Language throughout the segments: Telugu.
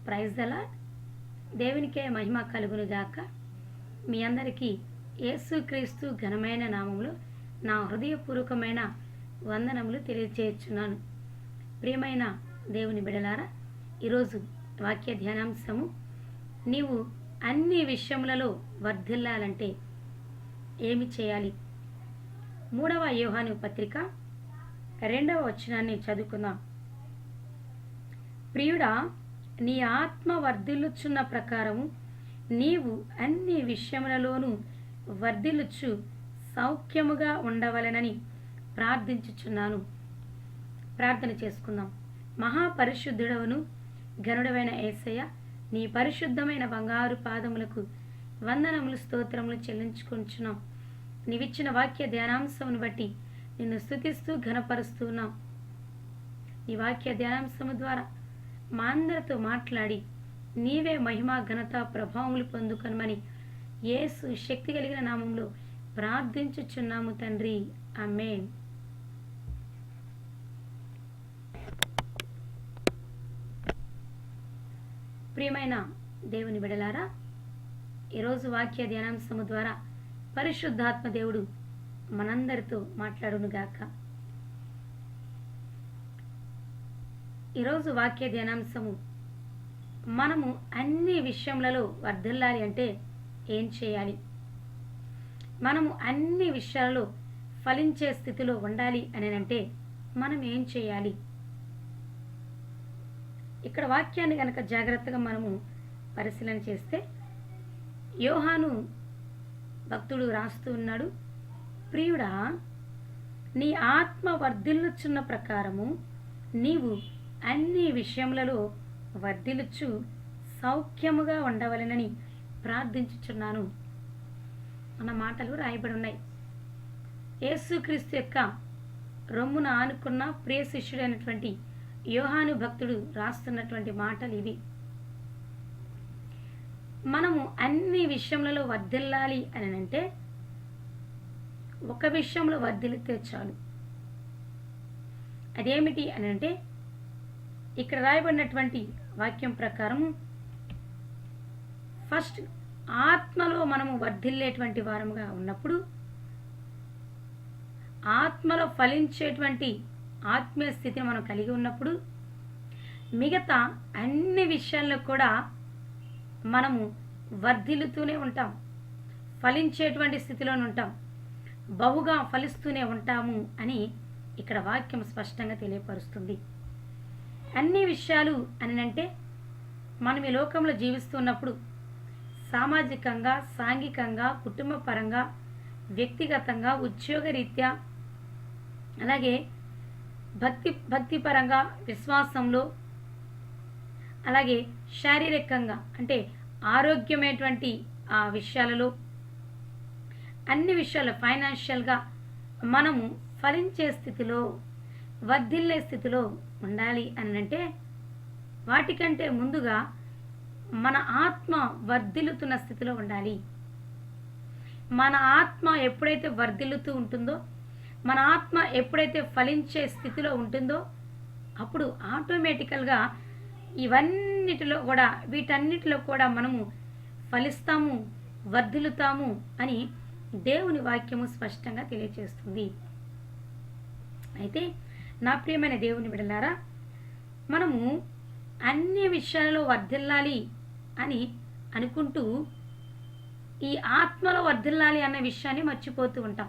ప్రైజ్ దలా దేవునికే మహిమ కలుగును గాక. మీ అందరికీ యేసుక్రీస్తు ఘనమైన నామములో నా హృదయపూర్వకమైన వందనములు తెలియజేస్తున్నాను. ప్రియమైన దేవుని బిడలారా, ఈరోజు వాక్య ధ్యానాంశము, నీవు అన్ని విషయములలో వర్ధిల్లాలంటే ఏమి చేయాలి? 3వ యోహాను పత్రిక 2వ వచనాన్ని చదువుకుందాం. ప్రియుడా, నీ ఆత్మ వర్ధిల్లుచున్న ప్రకారము నీవు అన్ని విషయములలోనూ వర్ధిల్లుచు సౌఖ్యముగా ఉండవలెనని ప్రార్థించుచున్నాను. ప్రార్థన చేసుకుందాం. మహాపరిశుద్ధుడవను ఘనుడవైన యేసయ్య, నీ పరిశుద్ధమైన బంగారు పాదములకు వందనములు స్తోత్రములు చెల్లించుకుంటున్నాం. నీవిచ్చిన వాక్య ధ్యానాంశమును బట్టి నిన్ను స్తుతిస్తూ ఘనపరుస్తున్నాం. నీ వాక్య ధ్యానాంశము ద్వారా మా అందరితో మాట్లాడి నీవే మహిమ ఘనత ప్రభావములు పొందుకొనమని యేసు శక్తి కలిగిన నామంలో ప్రార్థించుచున్నాము తండ్రి, ఆమేన్. ప్రియమైన దేవుని బిడలారా, ఈరోజు వాక్య ధ్యానాంశము ద్వారా పరిశుద్ధాత్మ దేవుడు మనందరితో మాట్లాడునుగాక. ఈరోజు వాక్య ధ్యానాంశము, మనము అన్ని విషయములలో వర్ధిల్లాలి అంటే ఏం చేయాలి? మనము అన్ని విషయాలలో ఫలించే స్థితిలో ఉండాలి అని అంటే మనం ఏం చేయాలి? ఇక్కడ వాక్యాన్ని కనుక జాగ్రత్తగా మనము పరిశీలన చేస్తే, యోహాను భక్తుడు రాస్తూ ఉన్నాడు, ప్రియుడా, నీ ఆత్మ వర్ధిల్లుచున్న ప్రకారము నీవు అన్ని విషయములలో వర్ధిల్లుచు సౌఖ్యముగా ఉండవలెనని ప్రార్థించుచున్నాను అన్న మాటలు రాయబడి ఉన్నాయి. యేసుక్రీస్తు యొక్క రొమ్మున ఆనుకున్న ప్రియ శిష్యుడైనటువంటి యోహాను భక్తుడు రాస్తున్నటువంటి మాటలు ఇవి. మనము అన్ని విషయములలో వర్ధిల్లాలి అని అంటే ఒక విషయంలో వర్ధిల్లితే చాలు. అదేమిటి అని అంటే, ఇక్కడ రాయబడినటువంటి వాక్యం ప్రకారం ఫస్ట్ ఆత్మలో మనము వర్ధిల్లేటువంటి వారముగా ఉన్నప్పుడు, ఆత్మలో ఫలించేటువంటి ఆత్మీయ స్థితిని మనం కలిగి ఉన్నప్పుడు, మిగతా అన్ని విషయాల్లో కూడా మనము వర్ధిల్లుతూనే ఉంటాం, ఫలించేటువంటి స్థితిలోనే ఉంటాం, బహుగా ఫలిస్తూనే ఉంటాము అని ఇక్కడ వాక్యం స్పష్టంగా తెలియపరుస్తుంది. అన్ని విషయాలు అని అంటే, మనం ఈ లోకంలో జీవిస్తున్నప్పుడు సామాజికంగా, సాంఘికంగా, కుటుంబ పరంగా, వ్యక్తిగతంగా, ఉద్యోగరీత్యా, అలాగే భక్తిపరంగా, విశ్వాసంలో, అలాగే శారీరకంగా అంటే ఆరోగ్యమైనటువంటి ఆ విషయాలలో, అన్ని విషయాలు ఫైనాన్షియల్గా మనము ఫలించే స్థితిలో, వర్ధిల్లే స్థితిలో ఉండాలి అని అంటే, వాటికంటే ముందుగా మన ఆత్మ వర్ధిల్లుతున్న స్థితిలో ఉండాలి. మన ఆత్మ ఎప్పుడైతే వర్ధిల్లుతూ ఉంటుందో, మన ఆత్మ ఎప్పుడైతే ఫలించే స్థితిలో ఉంటుందో, అప్పుడు ఆటోమేటికల్గా వీటన్నిటిలో కూడా మనము ఫలిస్తాము, వర్ధిల్లుతాము అని దేవుని వాక్యము స్పష్టంగా తెలియజేస్తుంది. అయితే నా ప్రియమైన దేవుని బిడ్డలారా, మనము అన్ని విషయాలలో వర్ధిల్లాలి అని అనుకుంటూ ఈ ఆత్మలో వర్ధిల్లాలి అన్న విషయాన్ని మర్చిపోతూ ఉంటాం.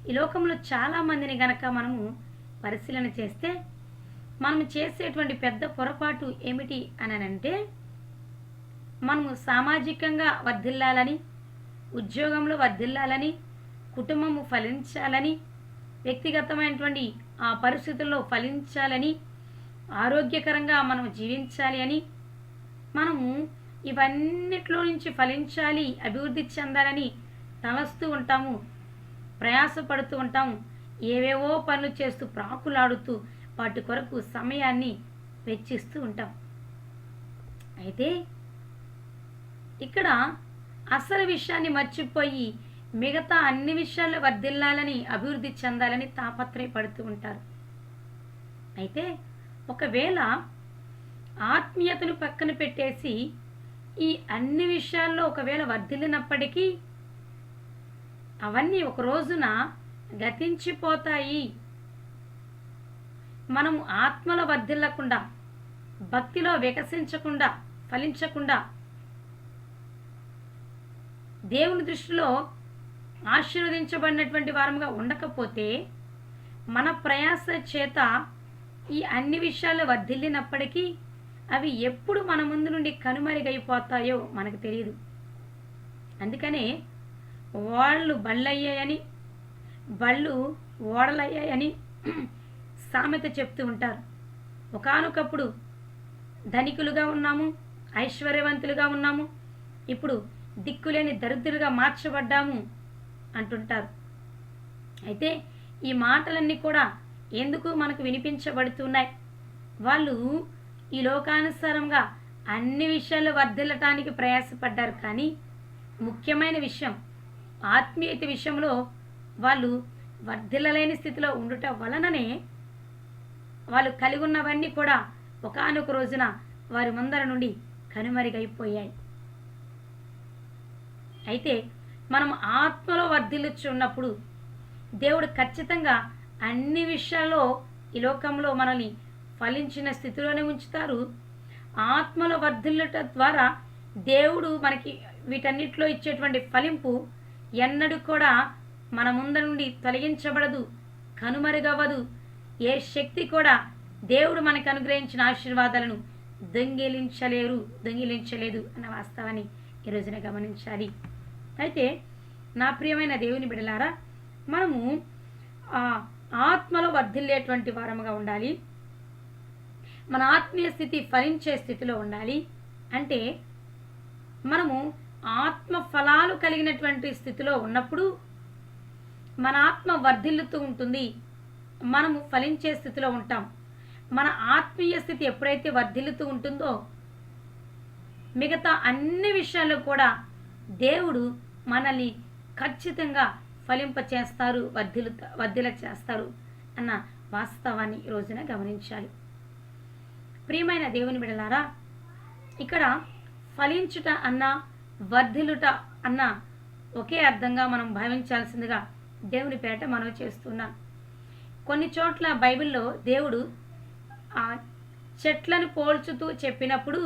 ఈ లోకంలో చాలామందిని గనక మనము పరిశీలన చేస్తే, మనము చేసేటువంటి పెద్ద పొరపాటు ఏమిటి అని అంటే, మనము సామాజికంగా వర్ధిల్లాలని, ఉద్యోగంలో వర్ధిల్లాలని, కుటుంబము ఫలించాలని, వ్యక్తిగతమైనటువంటి ఆ పరిస్థితుల్లో ఫలించాలని, ఆరోగ్యకరంగా మనం జీవించాలి అని, మనము ఇవన్నిట్లో నుంచి ఫలించాలి, అభివృద్ధి చెందాలని తలస్తూ ఉంటాము, ప్రయాసపడుతూ ఉంటాము, ఏవేవో పనులు చేస్తూ ప్రాకులాడుతూ వాటి కొరకు సమయాన్ని వెచ్చిస్తూ ఉంటాం. అయితే ఇక్కడ అసలు విషయాన్ని మర్చిపోయి మిగతా అన్ని విషయాల్లో వర్ధిల్లాలని, అభివృద్ధి చెందాలని తాపత్రయపడుతూ ఉంటారు. అయితే ఒకవేళ ఆత్మీయతను పక్కన పెట్టేసి ఈ అన్ని విషయాల్లో ఒకవేళ వర్ధిల్లినప్పటికీ అవన్నీ ఒక రోజున గతించిపోతాయి. మనము ఆత్మలో వర్ధిల్లకుండా, భక్తిలో వికసించకుండా, ఫలించకుండా, దేవుని దృష్టిలో ఆశీర్వదించబడినటువంటి వారముగా ఉండకపోతే మన ప్రయాస చేత ఈ అన్ని విషయాలు వర్ధిల్లినప్పటికీ అవి ఎప్పుడు మన ముందు నుండి కనుమరుగైపోతాయో మనకు తెలియదు. అందుకనే వాళ్ళు బళ్ళయ్యాయని, బళ్ళు ఓడలయ్యాయని సామెత చెప్తూ ఉంటారు. ఒకానొకప్పుడు ధనికులుగా ఉన్నాము, ఐశ్వర్యవంతులుగా ఉన్నాము, ఇప్పుడు దిక్కులేని దరిద్రులుగా మార్చబడ్డాము అంటుంటారు. అయితే ఈ మాటలన్నీ కూడా ఎందుకు మనకు వినిపించబడుతున్నాయి? వాళ్ళు ఈ లోకానుసారంగా అన్ని విషయాలు వర్ధిల్లటానికి ప్రయాసపడ్డారు. కానీ ముఖ్యమైన విషయం ఆత్మీయత విషయంలో వాళ్ళు వర్ధిల్లలేని స్థితిలో ఉండుట వలననే వాళ్ళు కలిగి ఉన్నవన్నీ కూడా ఒకానొక రోజున వారి ముందర నుండి కనుమరుగైపోయాయి. అయితే మనం ఆత్మలో వర్ధిల్లుచున్నప్పుడు దేవుడు ఖచ్చితంగా అన్ని విషయాల్లో ఈ లోకంలో మనల్ని ఫలించిన స్థితిలోనే ఉంచుతారు. ఆత్మలో వర్ధిల్లుట ద్వారా దేవుడు మనకి వీటన్నిటిలో ఇచ్చేటువంటి ఫలింపు ఎన్నడూ కూడా మన ముందు నుండి తొలగించబడదు, కనుమరుగవ్వదు. ఏ శక్తి కూడా దేవుడు మనకు అనుగ్రహించిన ఆశీర్వాదాలను దొంగిలించలేదు అన్న వాస్తవాన్ని ఈ రోజున గమనించాలి. అయితే నా ప్రియమైన దేవుని బిడ్డలారా, మనము ఆత్మలో వర్ధిల్లేటువంటి వారముగా ఉండాలి. మన ఆత్మీయ స్థితి ఫలించే స్థితిలో ఉండాలి. అంటే మనము ఆత్మ ఫలాలు కలిగినటువంటి స్థితిలో ఉన్నప్పుడు మన ఆత్మ వర్ధిల్లుతూ ఉంటుంది, మనము ఫలించే స్థితిలో ఉంటాం. మన ఆత్మీయ స్థితి ఎప్పుడైతే వర్ధిల్లుతూ ఉంటుందో మిగతా అన్ని విషయాల్లో కూడా దేవుడు మనల్ని ఖచ్చితంగా ఫలింప చేస్తారు, వర్ధిల చేస్తారు అన్న వాస్తవాన్ని ఈ రోజున గమనించాలి. ప్రియమైన దేవుని బిడ్డలారా, ఇక్కడ ఫలించుట అన్న వర్ధిల్లుట అన్న ఒకే అర్థంగా మనం భావించాల్సిందిగా దేవుని పేట మనవి చేస్తున్నాం. కొన్ని చోట్ల బైబిల్లో దేవుడు ఆ చెట్లను పోల్చుతూ చెప్పినప్పుడు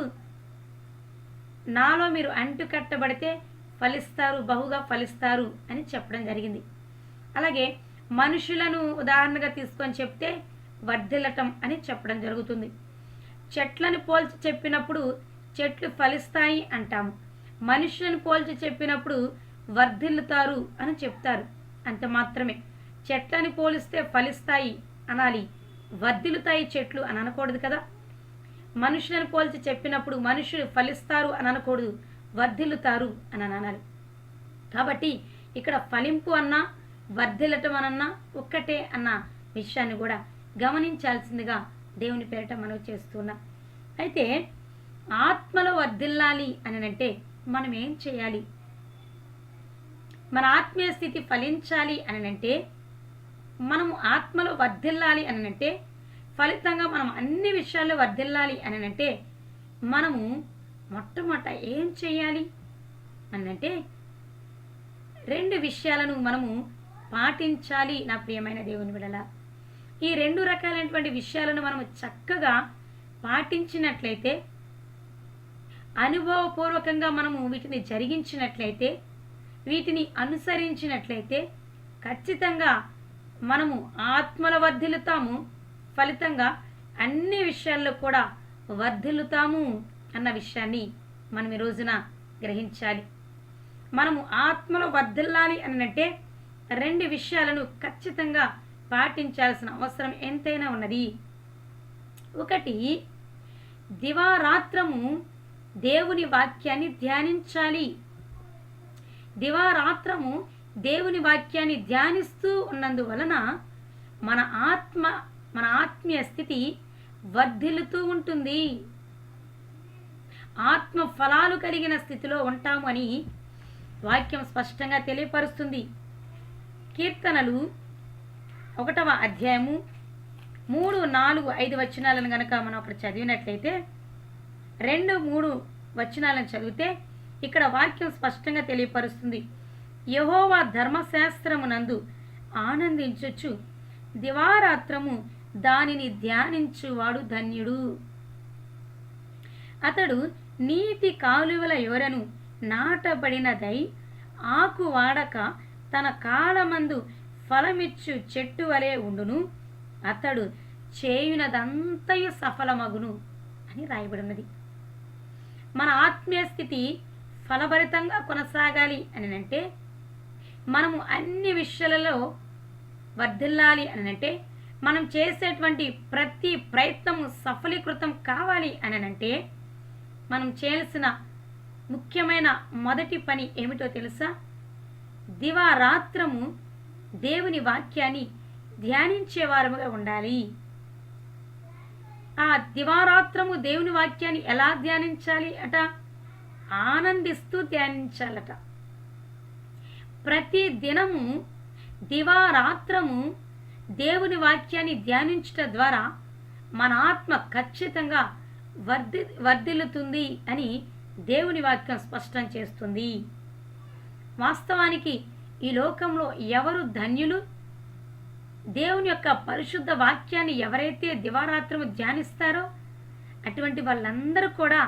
నాలో మీరు అంటు కట్టబడితే ఫలిస్తారు, బహుగా ఫలిస్తారు అని చెప్పడం జరిగింది. అలాగే మనుషులను ఉదాహరణగా తీసుకొని చెప్తే వర్ధిల్లటం అని చెప్పడం జరుగుతుంది. చెట్లను పోల్చి చెప్పినప్పుడు చెట్లు ఫలిస్తాయి అంటాము, మనుషులను పోల్చి చెప్పినప్పుడు వర్ధిల్లుతారు అని చెప్తారు. అంత మాత్రమే. చెట్లని పోలిస్తే ఫలిస్తాయి అనాలి, వర్ధిల్లుతాయి చెట్లు అని అనకూడదు కదా. మనుషులను పోల్చి చెప్పినప్పుడు మనుషులు ఫలిస్తారు అని అనకూడదు, వర్ధిల్లుతారు అని అనాలి. కాబట్టి ఇక్కడ ఫలింపు అన్నా వర్ధిల్లటం అనన్నా ఒక్కటే అన్న విషయాన్ని కూడా గమనించాల్సిందిగా దేవుని పేరిట మనవి చేస్తున్నా. అయితే ఆత్మలో వర్ధిల్లాలి అని అంటే మనం ఏం చేయాలి? మన ఆత్మీయ స్థితి ఫలించాలి అని అంటే, మనము ఆత్మలో వర్ధిల్లాలి అని అంటే, ఫలితంగా మనం అన్ని విషయాల్లో వర్ధిల్లాలి అని అంటే మనము మొట్టమొదట ఏం చేయాలి అని అంటే 2 విషయాలను మనము పాటించాలి. నా ప్రియమైన దేవుని బిడ్డలా, ఈ 2 రకాలైనటువంటి విషయాలను మనము చక్కగా పాటించినట్లయితే, అనుభవపూర్వకంగా మనము వీటిని జరిగించినట్లయితే, వీటిని అనుసరించినట్లయితే ఖచ్చితంగా మనము ఆత్మల వర్ధిల్లుతాము, ఫలితంగా అన్ని విషయాల్లో కూడా వర్ధిల్లుతాము అన్న విషయాన్ని మనం ఈ రోజున గ్రహించాలి. మనము ఆత్మలో వర్ధిల్లాలి అని అంటే 2 విషయాలను ఖచ్చితంగా పాటించాల్సిన అవసరం ఎంతైనా ఉన్నది. ఒకటి, దివారాత్రము దేవుని వాక్యాన్ని ధ్యానించాలి. దివారాత్రము దేవుని వాక్యాన్ని ధ్యానిస్తూ ఉన్నందువలన మన ఆత్మీయ స్థితి వర్ధిల్లుతూ ఉంటుంది, ఆత్మ ఫలాలు కలిగిన స్థితిలో ఉంటాము అని వాక్యం స్పష్టంగా తెలియపరుస్తుంది. కీర్తనలు 1వ అధ్యాయము 3, 4, 5 వచనాలను గనక మనం అక్కడ చదివినట్లయితే 2-3 వచనాలను చదివితే ఇక్కడ వాక్యం స్పష్టంగా తెలియపరుస్తుంది. యెహోవా ధర్మశాస్త్రమునందు ఆనందించుచు దివారాత్రము దానిని ధ్యానించువాడు ధన్యుడు. అతడు నీటి కాలువల యొరను నాటబడినదై ఆకు వాడక తన కాలమందు ఫలమిచ్చు చెట్టు వలె ఉండును. అతడు చేయునదంతయు సఫలమగును అని రాయబడినది. మన ఆత్మీయ స్థితి ఫలభరితంగా కొనసాగాలి అని అంటే, మనము అన్ని విషయాలలో వర్ధిల్లాలి అని అంటే, మనం చేసేటువంటి ప్రతి ప్రయత్నము సఫలీకృతం కావాలి అని అంటే, మనం చేయాల్సిన ముఖ్యమైన మొదటి పని ఏమిటో తెలుసా? దివారాత్రము దేవుని వాక్యాన్ని ధ్యానించేవారముగా ఉండాలి. ఆ దివారాత్రము దేవుని వాక్యాన్ని ఎలా ధ్యానించాలి అట? ఆనందిస్తూ ధ్యానించాలట. ప్రతి దినము దివారాత్రము దేవుని వాక్యాన్ని ధ్యానించుట ద్వారా మన ఆత్మ ఖచ్చితంగా వర్ధిల్లుతుంది అని దేవుని వాక్యం స్పష్టం చేస్తుంది. వాస్తవానికి ఈ లోకంలో ఎవరు ధన్యులు? దేవుని యొక్క పరిశుద్ధ వాక్యాన్ని ఎవరైతే దివారాత్రము ధ్యానిస్తారో అటువంటి వాళ్ళందరూ కూడా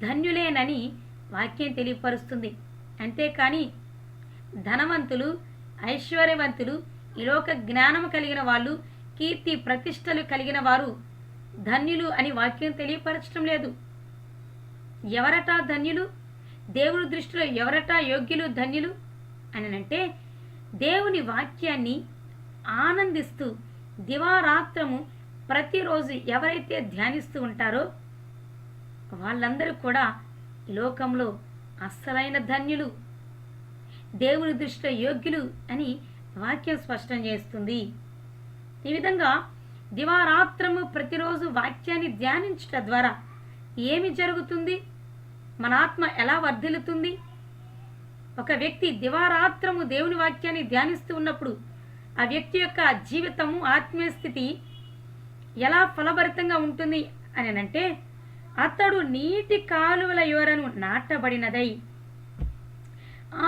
ధన్యులేనని వాక్యం తెలియపరుస్తుంది. అంతేకాని ధనవంతులు, ఐశ్వర్యవంతులు, ఈ లోక జ్ఞానం కలిగిన వాళ్ళు, కీర్తి ప్రతిష్టలు కలిగిన వారు ధన్యులు అని వాక్యం తెలియపరచడం లేదు. ఎవరట ధన్యులు? దేవుని దృష్టిలో ఎవరట యోగ్యులు, ధన్యులు అని అంటే, దేవుని వాక్యాన్ని ఆనందిస్తూ దివారాత్రము ప్రతిరోజు ఎవరైతే ధ్యానిస్తూ ఉంటారో వాళ్ళందరూ కూడా లోకంలో అస్సలైన ధన్యులు, దేవుని దృష్టిలో యోగ్యులు అని వాక్యం స్పష్టం చేస్తుంది. ఈ విధంగా దివారాత్రము ప్రతిరోజు వాక్యాన్ని ధ్యానించట ద్వారా ఏమి జరుగుతుంది? మన ఆత్మ ఎలా వర్ధిల్లుతుంది? ఒక వ్యక్తి దివారాత్రము దేవుని వాక్యాన్ని ధ్యానిస్తూ ఉన్నప్పుడు ఆ వ్యక్తి యొక్క జీవితము, ఆత్మీయ స్థితి ఎలా ఫలభరితంగా ఉంటుంది అని అంటే, అతడు నీటి కాలువల యొరను నాటబడినదై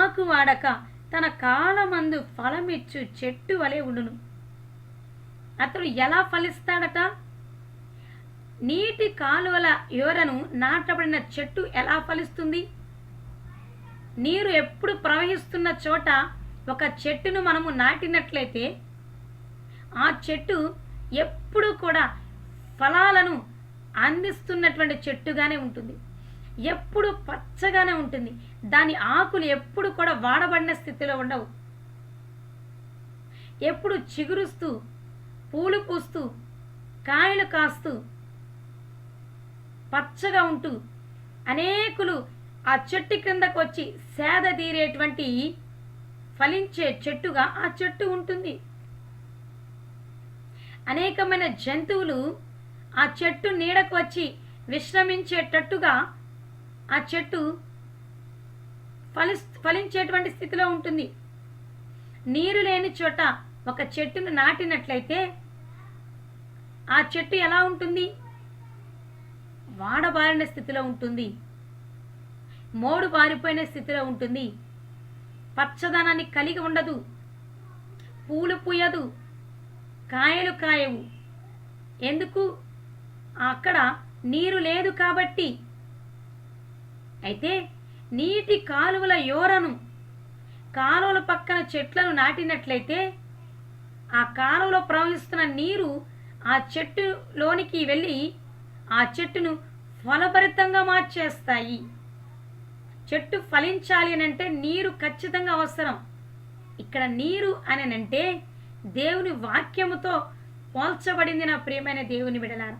ఆకు వాడక తన కాలమందు ఫలమిచ్చు చెట్టు వలె ఉండును. అతడు ఎలా ఫలిస్తాడట? నీటి కాలువల యొరను నాటబడిన చెట్టు ఎలా ఫలిస్తుంది? నీరు ఎప్పుడు ప్రవహిస్తున్న చోట ఒక చెట్టును మనము నాటినట్లయితే ఆ చెట్టు ఎప్పుడు కూడా ఫలాలను అందిస్తున్నటువంటి చెట్టుగానే ఉంటుంది. ఎప్పుడు పచ్చగానే ఉంటుంది. దాని ఆకులు ఎప్పుడు కూడా వాడబడిన స్థితిలో ఉండవు. ఎప్పుడు చిగురుస్తూ, పూలు పూస్తూ, కాయలు కాస్తూ, పచ్చగా ఉంటూ అనేకులు ఆ చెట్టు క్రిందకు వచ్చి సేద తీరేటువంటి ఫలించే చెట్టుగా ఆ చెట్టు ఉంటుంది. అనేకమైన జంతువులు ఆ చెట్టు నీడకు వచ్చి విశ్రమించేటట్టుగా ఆ చెట్టు ఫలించేటువంటి స్థితిలో ఉంటుంది. నీరు లేని చోట ఒక చెట్టును నాటినట్లయితే ఆ చెట్టు ఎలా ఉంటుంది? వాడబారిన స్థితిలో ఉంటుంది. మోడు బారిపోయిన స్థితిలో ఉంటుంది. పచ్చదనాన్ని కలిగి ఉండదు. పూలు పూయదు, కాయలు కాయవు. ఎందుకు? అక్కడ నీరు లేదు కాబట్టి. అయితే నీటి కాలువల యొరను, కాలువల పక్కన చెట్లను నాటినట్లయితే ఆ కాలువలో ప్రవహిస్తున్న నీరు ఆ చెట్టులోనికి వెళ్ళి ఆ చెట్టును ఫలభరితంగా మార్చేస్తాయి. చెట్టు ఫలించాలి అని అంటే నీరు ఖచ్చితంగా అవసరం. ఇక్కడ నీరు అని అంటే దేవుని వాక్యముతో పోల్చబడింది. నా ప్రియమైన దేవుని బిడ్డలారా,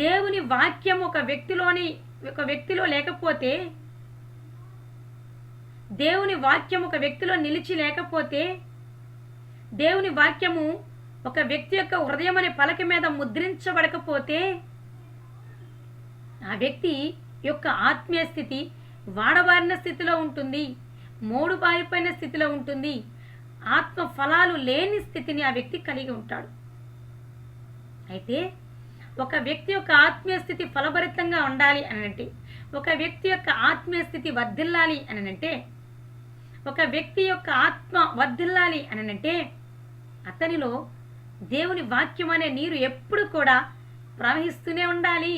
దేవుని వాక్యం ఒక వ్యక్తిలో లేకపోతే, దేవుని వాక్యం ఒక వ్యక్తిలో నిలిచి లేకపోతే, దేవుని వాక్యము ఒక వ్యక్తి యొక్క హృదయం అనే పలక మీద ముద్రించబడకపోతే ఆ వ్యక్తి యొక్క ఆత్మీయ స్థితి వాడబారిన స్థితిలో ఉంటుంది. మోడు బారిపోయిన స్థితిలో ఉంటుంది. ఆత్మ ఫలాలు లేని స్థితిని ఆ వ్యక్తి కలిగి ఉంటాడు. అయితే ఒక వ్యక్తి యొక్క ఆత్మీయ స్థితి ఫలభరితంగా ఉండాలి అని అంటే, ఒక వ్యక్తి యొక్క ఆత్మీయ స్థితి వర్ధిల్లాలి అని అంటే, ఒక వ్యక్తి యొక్క ఆత్మ వర్ధిల్లాలి అని అంటే అతనిలో దేవుని వాక్యం అనే నీరు ఎప్పుడు కూడా ప్రవహిస్తూనే ఉండాలి.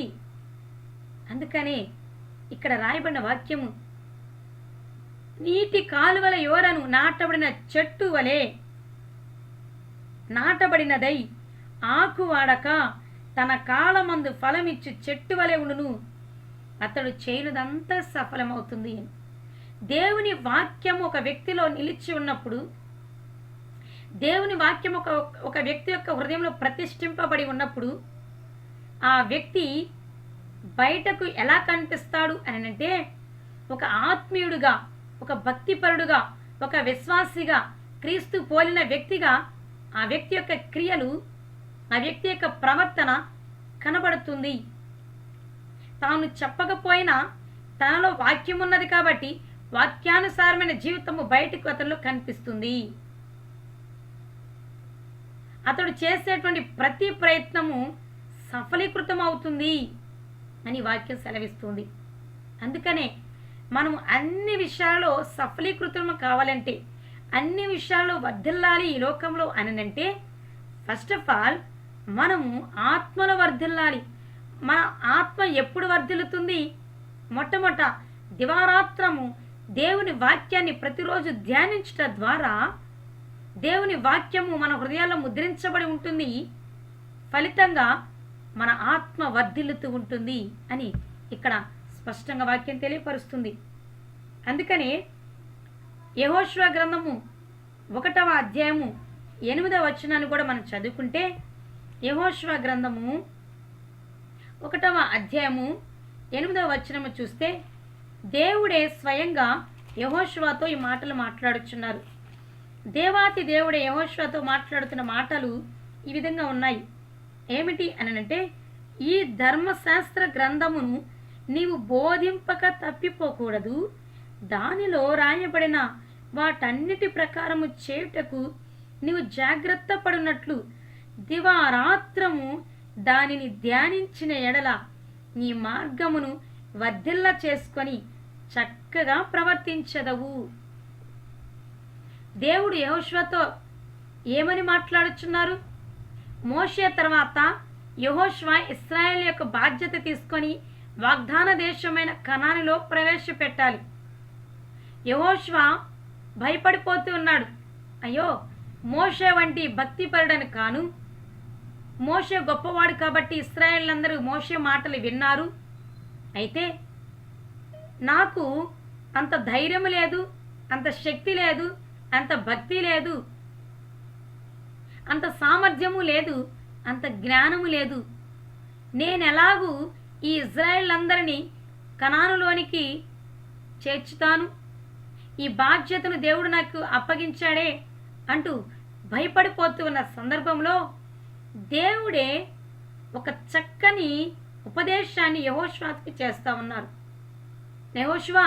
అందుకని ఇక్కడ రాయబడిన వాక్యము నీటి కాలువల యోరను నాటబడిన చెట్టు వలె నాటబడినదై ఆకు వాడక తన కాలమందు ఫలమిచ్చు చెట్టు వలె ఉండును, అతడు చేయనిదంతా సఫలమవుతుంది. దేవుని వాక్యం ఒక వ్యక్తిలో నిలిచి ఉన్నప్పుడు, దేవుని వాక్యం ఒక వ్యక్తి యొక్క హృదయంలో ప్రతిష్ఠింపబడి ఉన్నప్పుడు ఆ వ్యక్తి బయటకు ఎలా కనిపిస్తాడు అని అంటే, ఒక ఆత్మీయుడుగా, ఒక భక్తిపరుడుగా, ఒక విశ్వాసిగా, క్రీస్తు పోలిన వ్యక్తిగా ఆ వ్యక్తి యొక్క క్రియలు, ఆ వ్యక్తి యొక్క ప్రవర్తన కనబడుతుంది. తాను చెప్పకపోయినా తనలో వాక్యం ఉన్నది కాబట్టి వాక్యానుసారమైన జీవితము బయటకు అతనిలో కనిపిస్తుంది. అతడు చేసేటువంటి ప్రతి ప్రయత్నము సఫలీకృతం అవుతుంది అని వాక్యం సెలవిస్తుంది. అందుకనే మనం అన్ని విషయాల్లో సఫలీకృతం కావాలంటే, అన్ని విషయాల్లో వర్ధిల్లాలి ఈ లోకంలో అనంటే, ఫస్ట్ ఆఫ్ ఆల్ మనము ఆత్మలో వర్ధిల్లాలి. మన ఆత్మ ఎప్పుడు వర్ధిల్లుతుంది? మొట్టమొదట దివారాత్రము దేవుని వాక్యాన్ని ప్రతిరోజు ధ్యానించడం ద్వారా దేవుని వాక్యము మన హృదయాల్లో ముద్రించబడి ఉంటుంది. ఫలితంగా మన ఆత్మ వర్ధిల్లుతూ ఉంటుంది అని ఇక్కడ స్పష్టంగా వాక్యం తెలియపరుస్తుంది. అందుకనే యెహోషువ గ్రంథము 1వ అధ్యాయము 8వ వచనాన్ని కూడా మనం చదువుకుంటే, యెహోషువ గ్రంథము 1వ అధ్యాయము 8వ వచనము చూస్తే దేవుడే స్వయంగా యెహోషువతో ఈ మాటలు మాట్లాడుచున్నారు. దేవాతి దేవుడే యెహోషువతో మాట్లాడుతున్న మాటలు ఈ విధంగా ఉన్నాయి. ఏమిటి అనంటే, ఈ ధర్మశాస్త్ర గ్రంథమును నీవు బోధింపక తప్పిపోకూడదు, దానిలో రాయబడిన వాటన్నిటి ప్రకారము చేయుటకు నీవు జాగ్రత్త పడినట్లు దివారాత్రము దానిని ధ్యానించిన ఎడల నీ మార్గమును వర్ధిల్ల చేసుకొని చక్కగా ప్రవర్తించదవు. దేవుడు యెహోషువతో ఏమని మాట్లాడుచున్నారు? మోషే తర్వాత యెహోషువ ఇశ్రాయేలు యొక్క బాధ్యత తీసుకొని వాగ్దాన దేశమైన కనానులో ప్రవేశపెట్టాలి. యెహోషువ భయపడిపోతూ ఉన్నాడు. అయ్యో, మోషే వంటి భక్తిపరుడని కాను, మోషే గొప్పవాడు కాబట్టి ఇశ్రాయేలులందరూ మోషే మాటలు విన్నారు, అయితే నాకు అంత ధైర్యం లేదు, అంత శక్తి లేదు, అంత భక్తి లేదు, అంత సామర్థ్యము లేదు, అంత జ్ఞానము లేదు. నేనెలాగూ ఈ ఇజ్రాయేళ్లందరినీ కనానులోనికి చేర్చుతాను, ఈ బాధ్యతను దేవుడు నాకు అప్పగించాడే అంటూ భయపడిపోతూ ఉన్న సందర్భంలో దేవుడే ఒక చక్కని ఉపదేశాన్ని యెహోషువకి చేస్తా ఉన్నారు. యెహోషువ,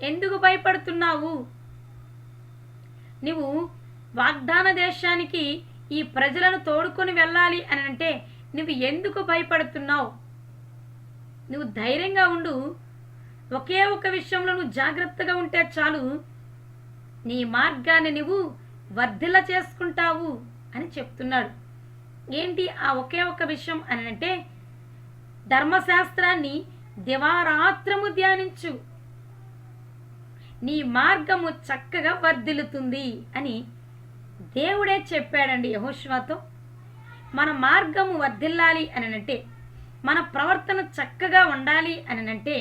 ఎందుకు భయపడుతున్నావు? నువ్వు వాగ్దాన దేశానికి ఈ ప్రజలను తోడుకొని వెళ్ళాలి అని అంటే నువ్వు ఎందుకు భయపడుతున్నావు? నువ్వు ధైర్యంగా ఉండు. ఒకే ఒక విషయంలో నువ్వు జాగ్రత్తగా ఉంటే చాలు, నీ మార్గాన్ని నువ్వు వర్ధిల్ల చేసుకుంటావు అని చెప్తున్నాడు. ఏంటి ఆ ఒకే ఒక విషయం అని అంటే, ధర్మశాస్త్రాన్ని దివారాత్రము ధ్యానించు, నీ మార్గము చక్కగా వర్ధిల్లుతుంది అని దేవుడే చెప్పాడండి యెహోషువతో. మన మార్గము వర్ధిల్లాలి అని అంటే, మన ప్రవర్తన చక్కగా ఉండాలి అని అంటే,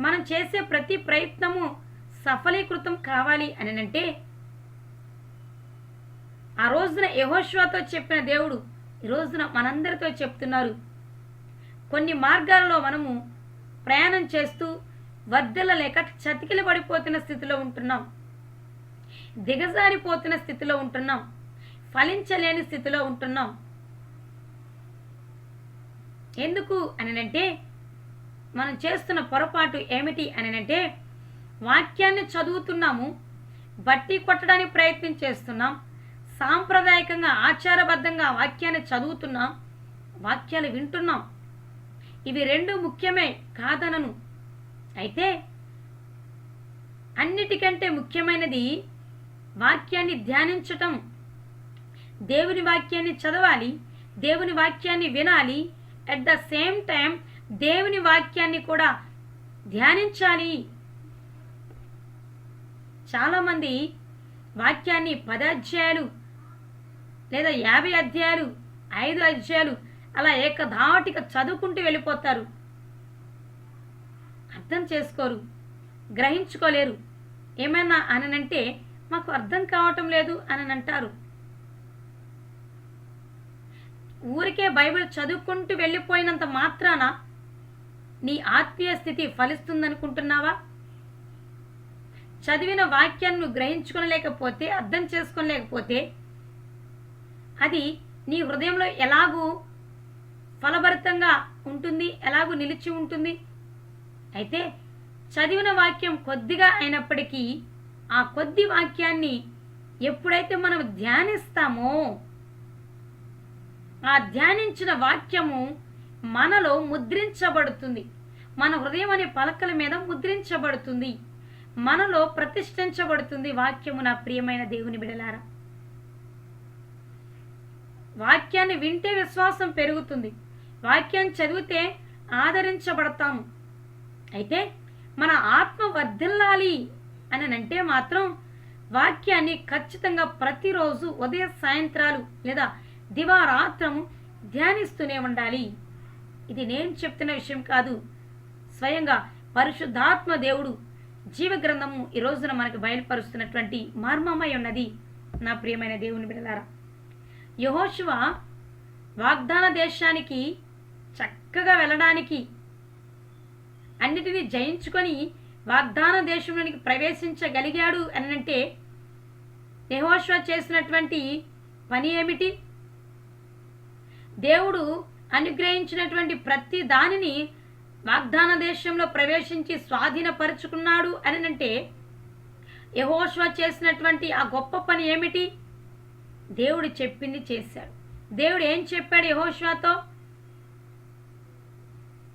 మనం చేసే ప్రతి ప్రయత్నము సఫలీకృతం కావాలి అని అంటే, ఆ రోజున యెహోషువతో చెప్పిన దేవుడు ఈ రోజున మనందరితో చెప్తున్నారు. కొన్ని మార్గాలలో మనము ప్రయాణం చేస్తూ వర్ధిల్లలేక చతికిల పడిపోతున్న స్థితిలో ఉంటున్నాం, దిగజారిపోతున్న స్థితిలో ఉంటున్నాం, ఫలించలేని స్థితిలో ఉంటున్నాం. ఎందుకు అనంటే, మనం చేస్తున్న పొరపాటు ఏమిటి అనంటే, వాక్యాన్ని చదువుతున్నాము, బట్టి కొట్టడానికి ప్రయత్నం చేస్తున్నాం, సాంప్రదాయకంగా ఆచారబద్ధంగా వాక్యాన్ని చదువుతున్నాం, వాక్యాలు వింటున్నాం, ఇవి రెండు ముఖ్యమే కాదనను. అయితే అన్నిటికంటే ముఖ్యమైనది వాక్యాన్ని ధ్యానించటం. దేవుని వాక్యాన్ని చదవాలి, దేవుని వాక్యాన్ని వినాలి, అట్ ద సేమ్ టైం దేవుని వాక్యాన్ని కూడా ధ్యానించాలి. చాలామంది వాక్యాన్ని 10 అధ్యాయాలు లేదా 50 అధ్యాయాలు, 5 అధ్యాయాలు అలా ఏకధాటిగా చదువుకుంటూ వెళ్ళిపోతారు. అర్థం చేసుకోరు, గ్రహించుకోలేరు. ఏమైనా అనంటే మాకు అర్థం కావటం లేదు అని అంటారు. ఊరికే బైబిల్ చదువుకుంటూ వెళ్ళిపోయినంత మాత్రాన నీ ఆత్మీయ స్థితి ఫలిస్తుందనుకుంటున్నావా? చదివిన వాక్యాన్ని నువ్వు గ్రహించుకోలేకపోతే, అర్థం చేసుకోలేకపోతే అది నీ హృదయంలో ఎలాగూ ఫలభరితంగా ఉంటుంది, ఎలాగూ నిలిచి ఉంటుంది. అయితే చదివిన వాక్యం కొద్దిగా అయినప్పటికీ ఆ కొద్ది వాక్యాన్ని ఎప్పుడైతే మనం ధ్యానిస్తామో ఆ ధ్యానించిన వాక్యము మనలో ముద్రించబడుతుంది. మన హృదయం అనే పలకల మీద ముద్రించబడుతుంది, మనలో ప్రతిష్ఠించబడుతుంది వాక్యము. నా ప్రియమైన దేవుని బిడ్డలారా, వాక్యాన్ని వింటే విశ్వాసం పెరుగుతుంది, వాక్యాన్ని చదివితే ఆదరించబడతాము. అయితే మన ఆత్మ వర్ధిల్లాలి అని అంటే మాత్రం వాక్యాన్ని ఖచ్చితంగా ప్రతిరోజు ఉదయ సాయంత్రాలు లేదా దివారాత్రము ధ్యానిస్తూనే ఉండాలి. ఇది నేను చెప్తున్న విషయం కాదు, స్వయంగా పరిశుద్ధాత్మ దేవుడు జీవ గ్రంథము ఈ రోజున మనకు బయలుపరుస్తున్నటువంటి మర్మమై ఉన్నది. నా ప్రియమైన దేవుని బిడ్డలారా, యెహోషువ వాగ్దాన దేశానికి చక్కగా వెళ్ళడానికి, అన్నిటినీ జయించుకొని వాగ్దాన దేశంలోనికి ప్రవేశించగలిగాడు అని అంటే యెహోషువ చేసినటువంటి పని ఏమిటి? దేవుడు అనుగ్రహించినటువంటి ప్రతి దానిని వాగ్దాన దేశంలో ప్రవేశించి స్వాధీనపరుచుకున్నాడు అని అంటే యెహోషువ చేసినటువంటి ఆ గొప్ప పని ఏమిటి? దేవుడు చెప్పింది చేశాడు. దేవుడు ఏం చెప్పాడు యెహోషువతో?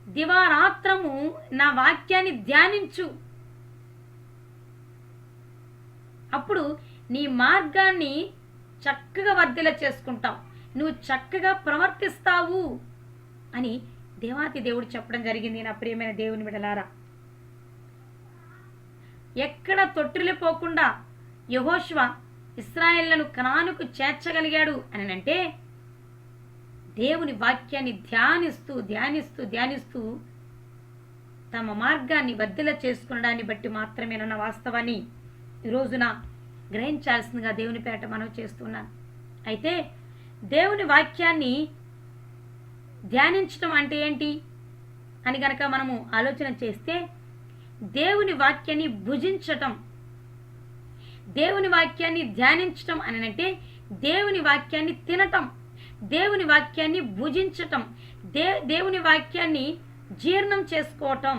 దివారాత్రము నా వాక్యాన్ని ధ్యానించు, అప్పుడు నీ మార్గాన్ని చక్కగా వర్ధిల్ల చేసుకుంటావు, నువ్వు చక్కగా ప్రవర్తిస్తావు అని దేవాతి దేవుడు చెప్పడం జరిగింది. నా ప్రియమైన దేవుని బిడ్డలారా, ఎక్కడ తొట్టిల్లిపోకుండా యెహోషువ ఇశ్రాయేలును కనానుకు చేర్చగలిగాడు అని అంటే దేవుని వాక్యాన్ని ధ్యానిస్తూ ధ్యానిస్తూ ధ్యానిస్తూ తమ మార్గాన్ని వర్ధిల్ల చేసుకునడాన్ని బట్టి మాత్రమేనన్న వాస్తవాన్ని ఈ రోజున గ్రహించాల్సిందిగా దేవుని పేట మనవి చేస్తున్నాను. అయితే దేవుని వాక్యాన్ని ధ్యానించడం అంటే ఏంటి అని గనక మనము ఆలోచన చేస్తే, దేవుని వాక్యాన్ని భుజించటం, దేవుని వాక్యాన్ని ధ్యానించటం అని అంటే దేవుని వాక్యాన్ని తినటం, దేవుని వాక్యాన్ని భుజించటం, దేవుని వాక్యాన్ని జీర్ణం చేసుకోవటం,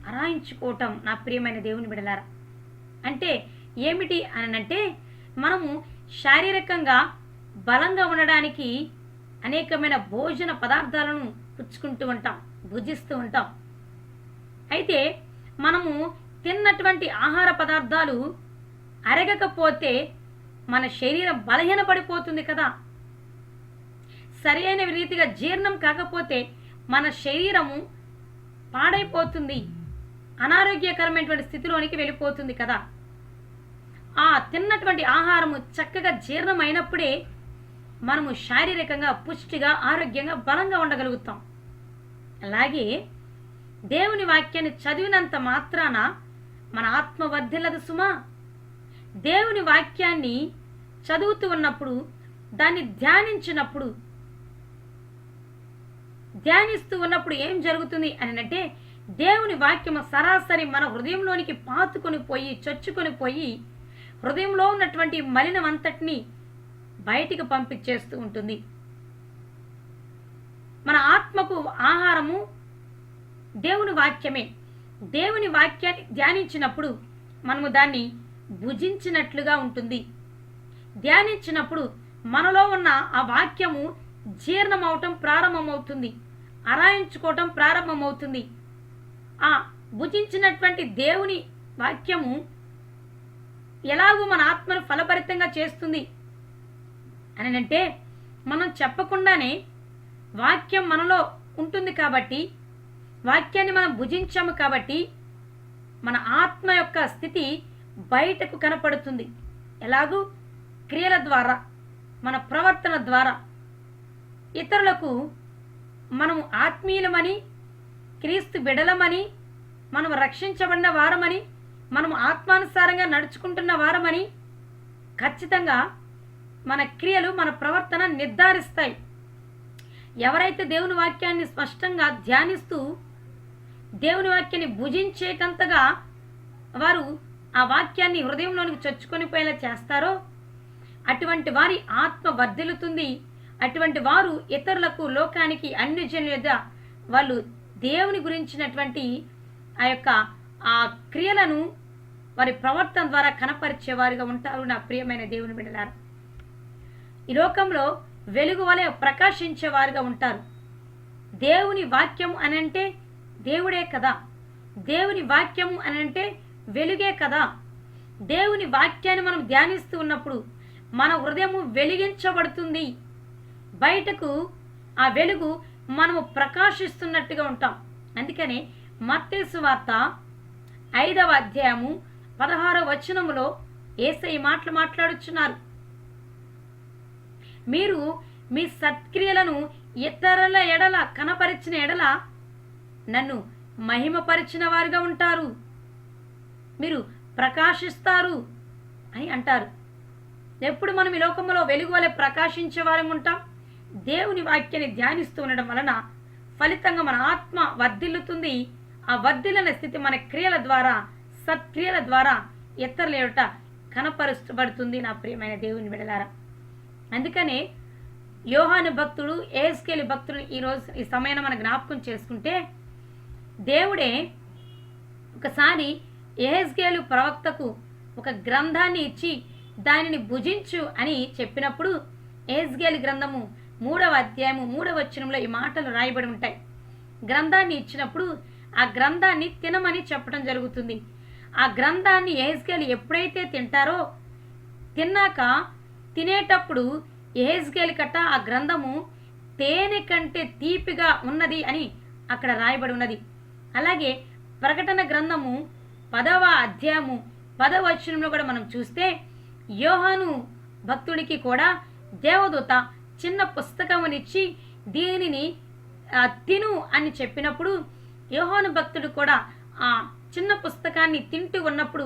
అరాయించుకోవటం. నా ప్రియమైన దేవుని బిడ్డలారా, అంటే ఏమిటి అని అంటే మనము శారీరకంగా బలంగా ఉండడానికి అనేకమైన భోజన పదార్థాలను పుచ్చుకుంటూ ఉంటాం, భుజిస్తూ ఉంటాం. అయితే మనము తిన్నటువంటి ఆహార పదార్థాలు అరగకపోతే మన శరీరం బలహీనపడిపోతుంది కదా. సరి అయిన రీతిగా జీర్ణం కాకపోతే మన శరీరము పాడైపోతుంది, అనారోగ్యకరమైనటువంటి స్థితిలోనికి వెళ్ళిపోతుంది కదా. ఆ తిన్నటువంటి ఆహారము చక్కగా జీర్ణం అయినప్పుడే మనము శారీరకంగా పుష్టిగా ఆరోగ్యంగా బలంగా ఉండగలుగుతాం. అలాగే దేవుని వాక్యాన్ని చదివినంత మాత్రాన మన ఆత్మ వర్ధిల్లదు సుమా. దేవుని వాక్యాన్ని చదువుతూ ఉన్నప్పుడు, దాన్ని ధ్యానిస్తూ ఉన్నప్పుడు ఏం జరుగుతుంది అని అంటే దేవుని వాక్యము సరాసరి మన హృదయంలోనికి పాతుకొని పోయి, చొచ్చుకొని పోయి హృదయంలో ఉన్నటువంటి మలినం అంతటిని బయటికి పంపించేస్తూ ఉంటుంది. మన ఆత్మకు ఆహారము దేవుని వాక్యమే. దేవుని వాక్యాన్ని ధ్యానించినప్పుడు మనము దాన్ని భుజించినట్లుగా ఉంటుంది. ధ్యానించినప్పుడు మనలో ఉన్న ఆ వాక్యము జీర్ణమవటం ప్రారంభమవుతుంది. అరాయించుకోవటం ప్రారంభమవుతుంది. ఆ భుజించినటువంటి దేవుని వాక్యము ఎలాగూ మన ఆత్మను ఫలభరితంగా చేస్తుంది అని అంటే, మనం చెప్పకుండానే వాక్యం మనలో ఉంటుంది కాబట్టి, వాక్యాన్ని మనం భుజించాము కాబట్టి మన ఆత్మ యొక్క స్థితి బయటకు కనపడుతుంది. ఎలాగూ క్రియల ద్వారా, మన ప్రవర్తన ద్వారా ఇతరులకు మనము ఆత్మీయులమని, క్రీస్తు బిడలమని, మనం రక్షించబడిన వారమని, మనం ఆత్మానుసారంగా నడుచుకుంటున్న వారమని ఖచ్చితంగా మన క్రియలు, మన ప్రవర్తన నిర్ధారిస్తాయి. ఎవరైతే దేవుని వాక్యాన్ని స్పష్టంగా ధ్యానిస్తూ దేవుని వాక్యాన్ని భుజించేటంతగా వారు ఆ వాక్యాన్ని హృదయంలోనికి చొచ్చుకొని పోయేలా చేస్తారో అటువంటి వారి ఆత్మ వర్ధిల్లుతుంది. అటువంటి వారు ఇతరులకు, లోకానికి, అన్ని జనుల యొద్ద వాళ్ళు దేవుని గురించినటువంటి ఆ క్రియలను వారి ప్రవర్తన ద్వారా కనపరిచేవారుగా ఉంటారు. నా ప్రియమైన దేవుని బిడ్డలారా, ఈ లోకంలో వెలుగు వలె ప్రకాశించేవారుగా ఉంటారు. దేవుని వాక్యం అని అంటే దేవుడే కదా. దేవుని వాక్యం అని అంటే వెలుగే కదా. దేవుని వాక్యాన్ని మనం ధ్యానిస్తూ ఉన్నప్పుడు మన హృదయము వెలిగించబడుతుంది. బయటకు ఆ వెలుగు మనము ప్రకాశిస్తున్నట్టుగా ఉంటాం. అందుకనే మత్తయి సువార్త 5వ అధ్యాయము 16వ వచనములో యేసయ్య మాటలు మాట్లాడుచున్నారు. మీరు మీ సత్క్రియలను ఇతరుల ఎడల కనపరిచిన ఎడల నన్ను మహిమపరిచిన వారుగా ఉంటారు, మీరు ప్రకాశిస్తారు అని అంటారు. ఎప్పుడు మనం ఈ లోకంలో వెలుగు వలె ప్రకాశించే వారం ఉంటాం? దేవుని వాక్యాన్ని ధ్యానిస్తూ ఉండడం వలన ఫలితంగా మన ఆత్మ వర్ధిల్లుతుంది. ఆ వర్ధిల్లిన స్థితి మన క్రియల ద్వారా, సత్క్రియల ద్వారా ఇతరుల ఎదుట కనపరచబడుతుంది. నా ప్రియమైన దేవుని బిడ్డలారా, అందుకనే యోహాను భక్తుడు, యెహెజ్కేలు భక్తుడు ఈ సమయాన్ని మనం జ్ఞాపకం చేసుకుంటే, దేవుడే ఒకసారి యెహెజ్కేలు ప్రవక్తకు ఒక గ్రంథాన్ని ఇచ్చి దానిని భుజించు అని చెప్పినప్పుడు యెహెజ్కేలు గ్రంథము 3వ అధ్యాయము 3వ వచనంలో ఈ మాటలు రాయబడి ఉంటాయి. గ్రంథాన్ని ఇచ్చినప్పుడు ఆ గ్రంథాన్ని తినమని చెప్పడం జరుగుతుంది. ఆ గ్రంథాన్ని యెహెజ్కేలు ఎప్పుడైతే తింటారో, తిన్నాక తినేటప్పుడు యెహెజ్కేలు కట్ట ఆ గ్రంథము తేనె కంటే తీపిగా ఉన్నది అని అక్కడ రాయబడి ఉన్నది. అలాగే ప్రకటన గ్రంథము 10వ అధ్యాయము 10వ వచనంలో కూడా మనం చూస్తే, యోహాను భక్తుడికి కూడా దేవదూత చిన్న పుస్తకమునిచ్చి దీనిని తిను అని చెప్పినప్పుడు యోహాను భక్తుడు కూడా ఆ చిన్న పుస్తకాన్ని తింటూ ఉన్నప్పుడు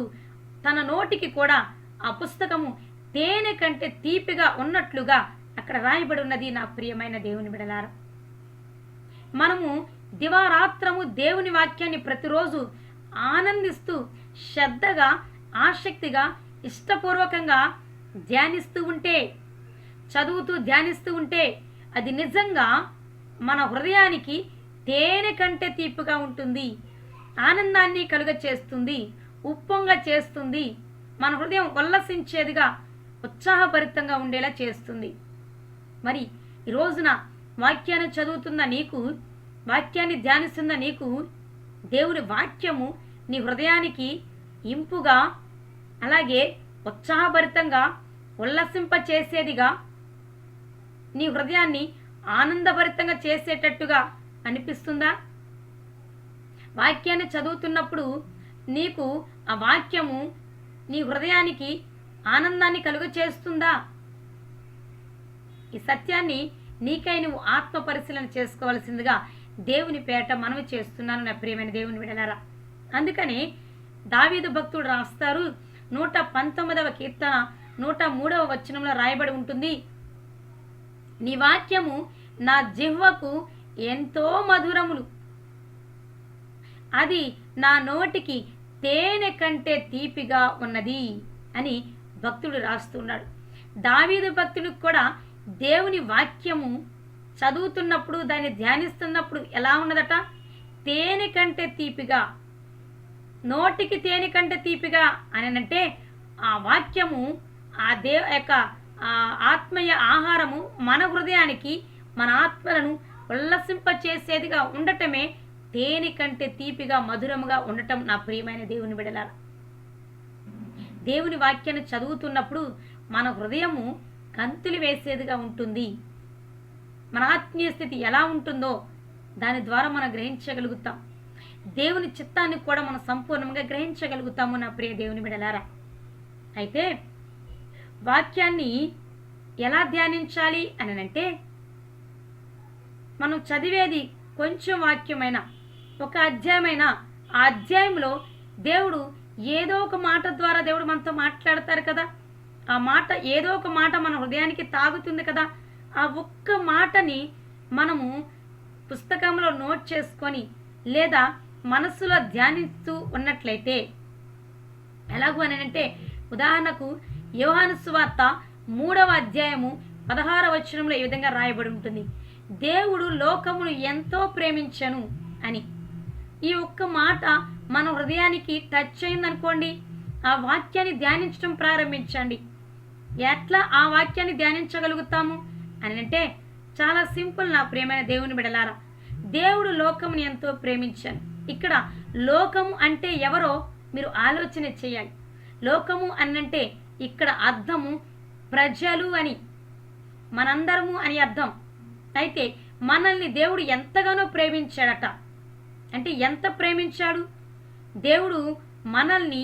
తన నోటికి కూడా ఆ పుస్తకము తేనె కంటే తీపిగా ఉన్నట్లుగా అక్కడ రాయబడి ఉన్నది. నా ప్రియమైన దేవుని బిడ్డలారా, మనము దివారాత్రము దేవుని వాక్యాన్ని ప్రతిరోజు ఆనందిస్తూ శ్రద్ధగా, ఆసక్తిగా, ఇష్టపూర్వకంగా ధ్యానిస్తూ ఉంటే, చదువుతూ ధ్యానిస్తూ ఉంటే అది నిజంగా మన హృదయానికి తేనె కంటే తీపిగా ఉంటుంది. ఆనందాన్ని కలుగ చేస్తుంది, ఉప్పొంగ చేస్తుంది, మన హృదయం ఉల్లసించేదిగా, ఉత్సాహభరితంగా ఉండేలా చేస్తుంది. మరి ఈ రోజున వాక్యాన్ని చదువుతున్న నీకు, వాక్యాన్ని ధ్యానిస్తున్న నీకు దేవుని వాక్యము నీ హృదయానికి ఇంపుగా, అలాగే ఉత్సాహభరితంగా, ఉల్లసింపచేసేదిగా, నీ హృదయాన్ని ఆనందభరితంగా చేసేటట్టుగా అనిపిస్తుందా? వాక్యాన్ని చదువుతున్నప్పుడు నీకు ఆ వాక్యము నీ హృదయానికి ఆనందాన్ని కలుగ చేస్తుందా? ఈ సత్యాన్ని నీకై నువ్వు ఆత్మ పరిశీలన చేసుకోవాల్సిందిగా దేవుని పేట మనవి చేస్తున్నాను. నా ప్రియమైన దేవుని బిడ్డలారా, అందుకని దావీదు భక్తుడు రాస్తారు, 119వ కీర్తన 103వ వచనంలో రాయబడి ఉంటుంది, నీ వాక్యము నా జిహ్వకు ఎంతో మధురములు, అది నా నోటికి తేనె కంటే తీపిగా ఉన్నది అని భక్తుడు రాస్తున్నాడు. దావీదు భక్తుడికి కూడా దేవుని వాక్యము చదువుతున్నప్పుడు, దాన్ని ధ్యానిస్తున్నప్పుడు ఎలా ఉన్నదట? తేనె కంటే తీపిగా, నోటికి తేనె కంటే తీపిగా అని అంటే ఆ వాక్యము, ఆ యొక్క ఆత్మీయ ఆహారము మన హృదయానికి, మన ఆత్మలను ఉల్లసింప చేసేదిగా ఉండటమే తేనె కంటే తీపిగా మధురముగా ఉండటం నా ప్రియమైన దేవుని బిడ్డలారా. దేవుని వాక్యాన్ని చదువుతున్నప్పుడు మన హృదయము గంతులు వేసేదిగా ఉంటుంది. మన ఆత్మీయ స్థితి ఎలా ఉంటుందో దాని ద్వారా మనం గ్రహించగలుగుతాం. దేవుని చిత్తాన్ని కూడా మనం సంపూర్ణంగా గ్రహించగలుగుతాము నా ప్రియ దేవుని బిడ్డలారా. అయితే వాక్యాన్ని ఎలా ధ్యానించాలి అని అంటే, మనం చదివేది కొంచెం వాక్యమైనా, ఒక అధ్యాయమైనా, ఆ అధ్యాయంలో దేవుడు ఏదో ఒక మాట ద్వారా దేవుడు మనతో మాట్లాడతారు కదా. ఆ మాట ఏదో ఒక మాట మన హృదయానికి తాగుతుంది కదా. ఆ ఒక్క మాటని మనము పుస్తకంలో నోట్ చేసుకొని లేదా మనస్సులో ధ్యానిస్తూ ఉన్నట్లయితే, ఎలాగూ అని అంటే, ఉదాహరణకు యోహాను సువార్త 3వ అధ్యాయము 16వ వచనంలో ఈ విధంగా రాయబడి ఉంటుంది, దేవుడు లోకమును ఎంతో ప్రేమించెను అని. ఈ ఒక్క మాట మన హృదయానికి టచ్ అయిందనుకోండి, ఆ వాక్యాన్ని ధ్యానించడం ప్రారంభించండి. ఎట్లా ఆ వాక్యాన్ని ధ్యానించగలుగుతాము అని అంటే, చాలా సింపుల్ నా ప్రియమైన దేవుని బిడలారా. దేవుడు లోకముని ఎంతో ప్రేమించాను. ఇక్కడ లోకము అంటే ఎవరో మీరు ఆలోచన చేయాలి. లోకము అనంటే ఇక్కడ అర్థము ప్రజలు అని, మనందరము అని అర్థం. అయితే మనల్ని దేవుడు ఎంతగానో ప్రేమించాడట. అంటే ఎంత ప్రేమించాడు, దేవుడు మనల్ని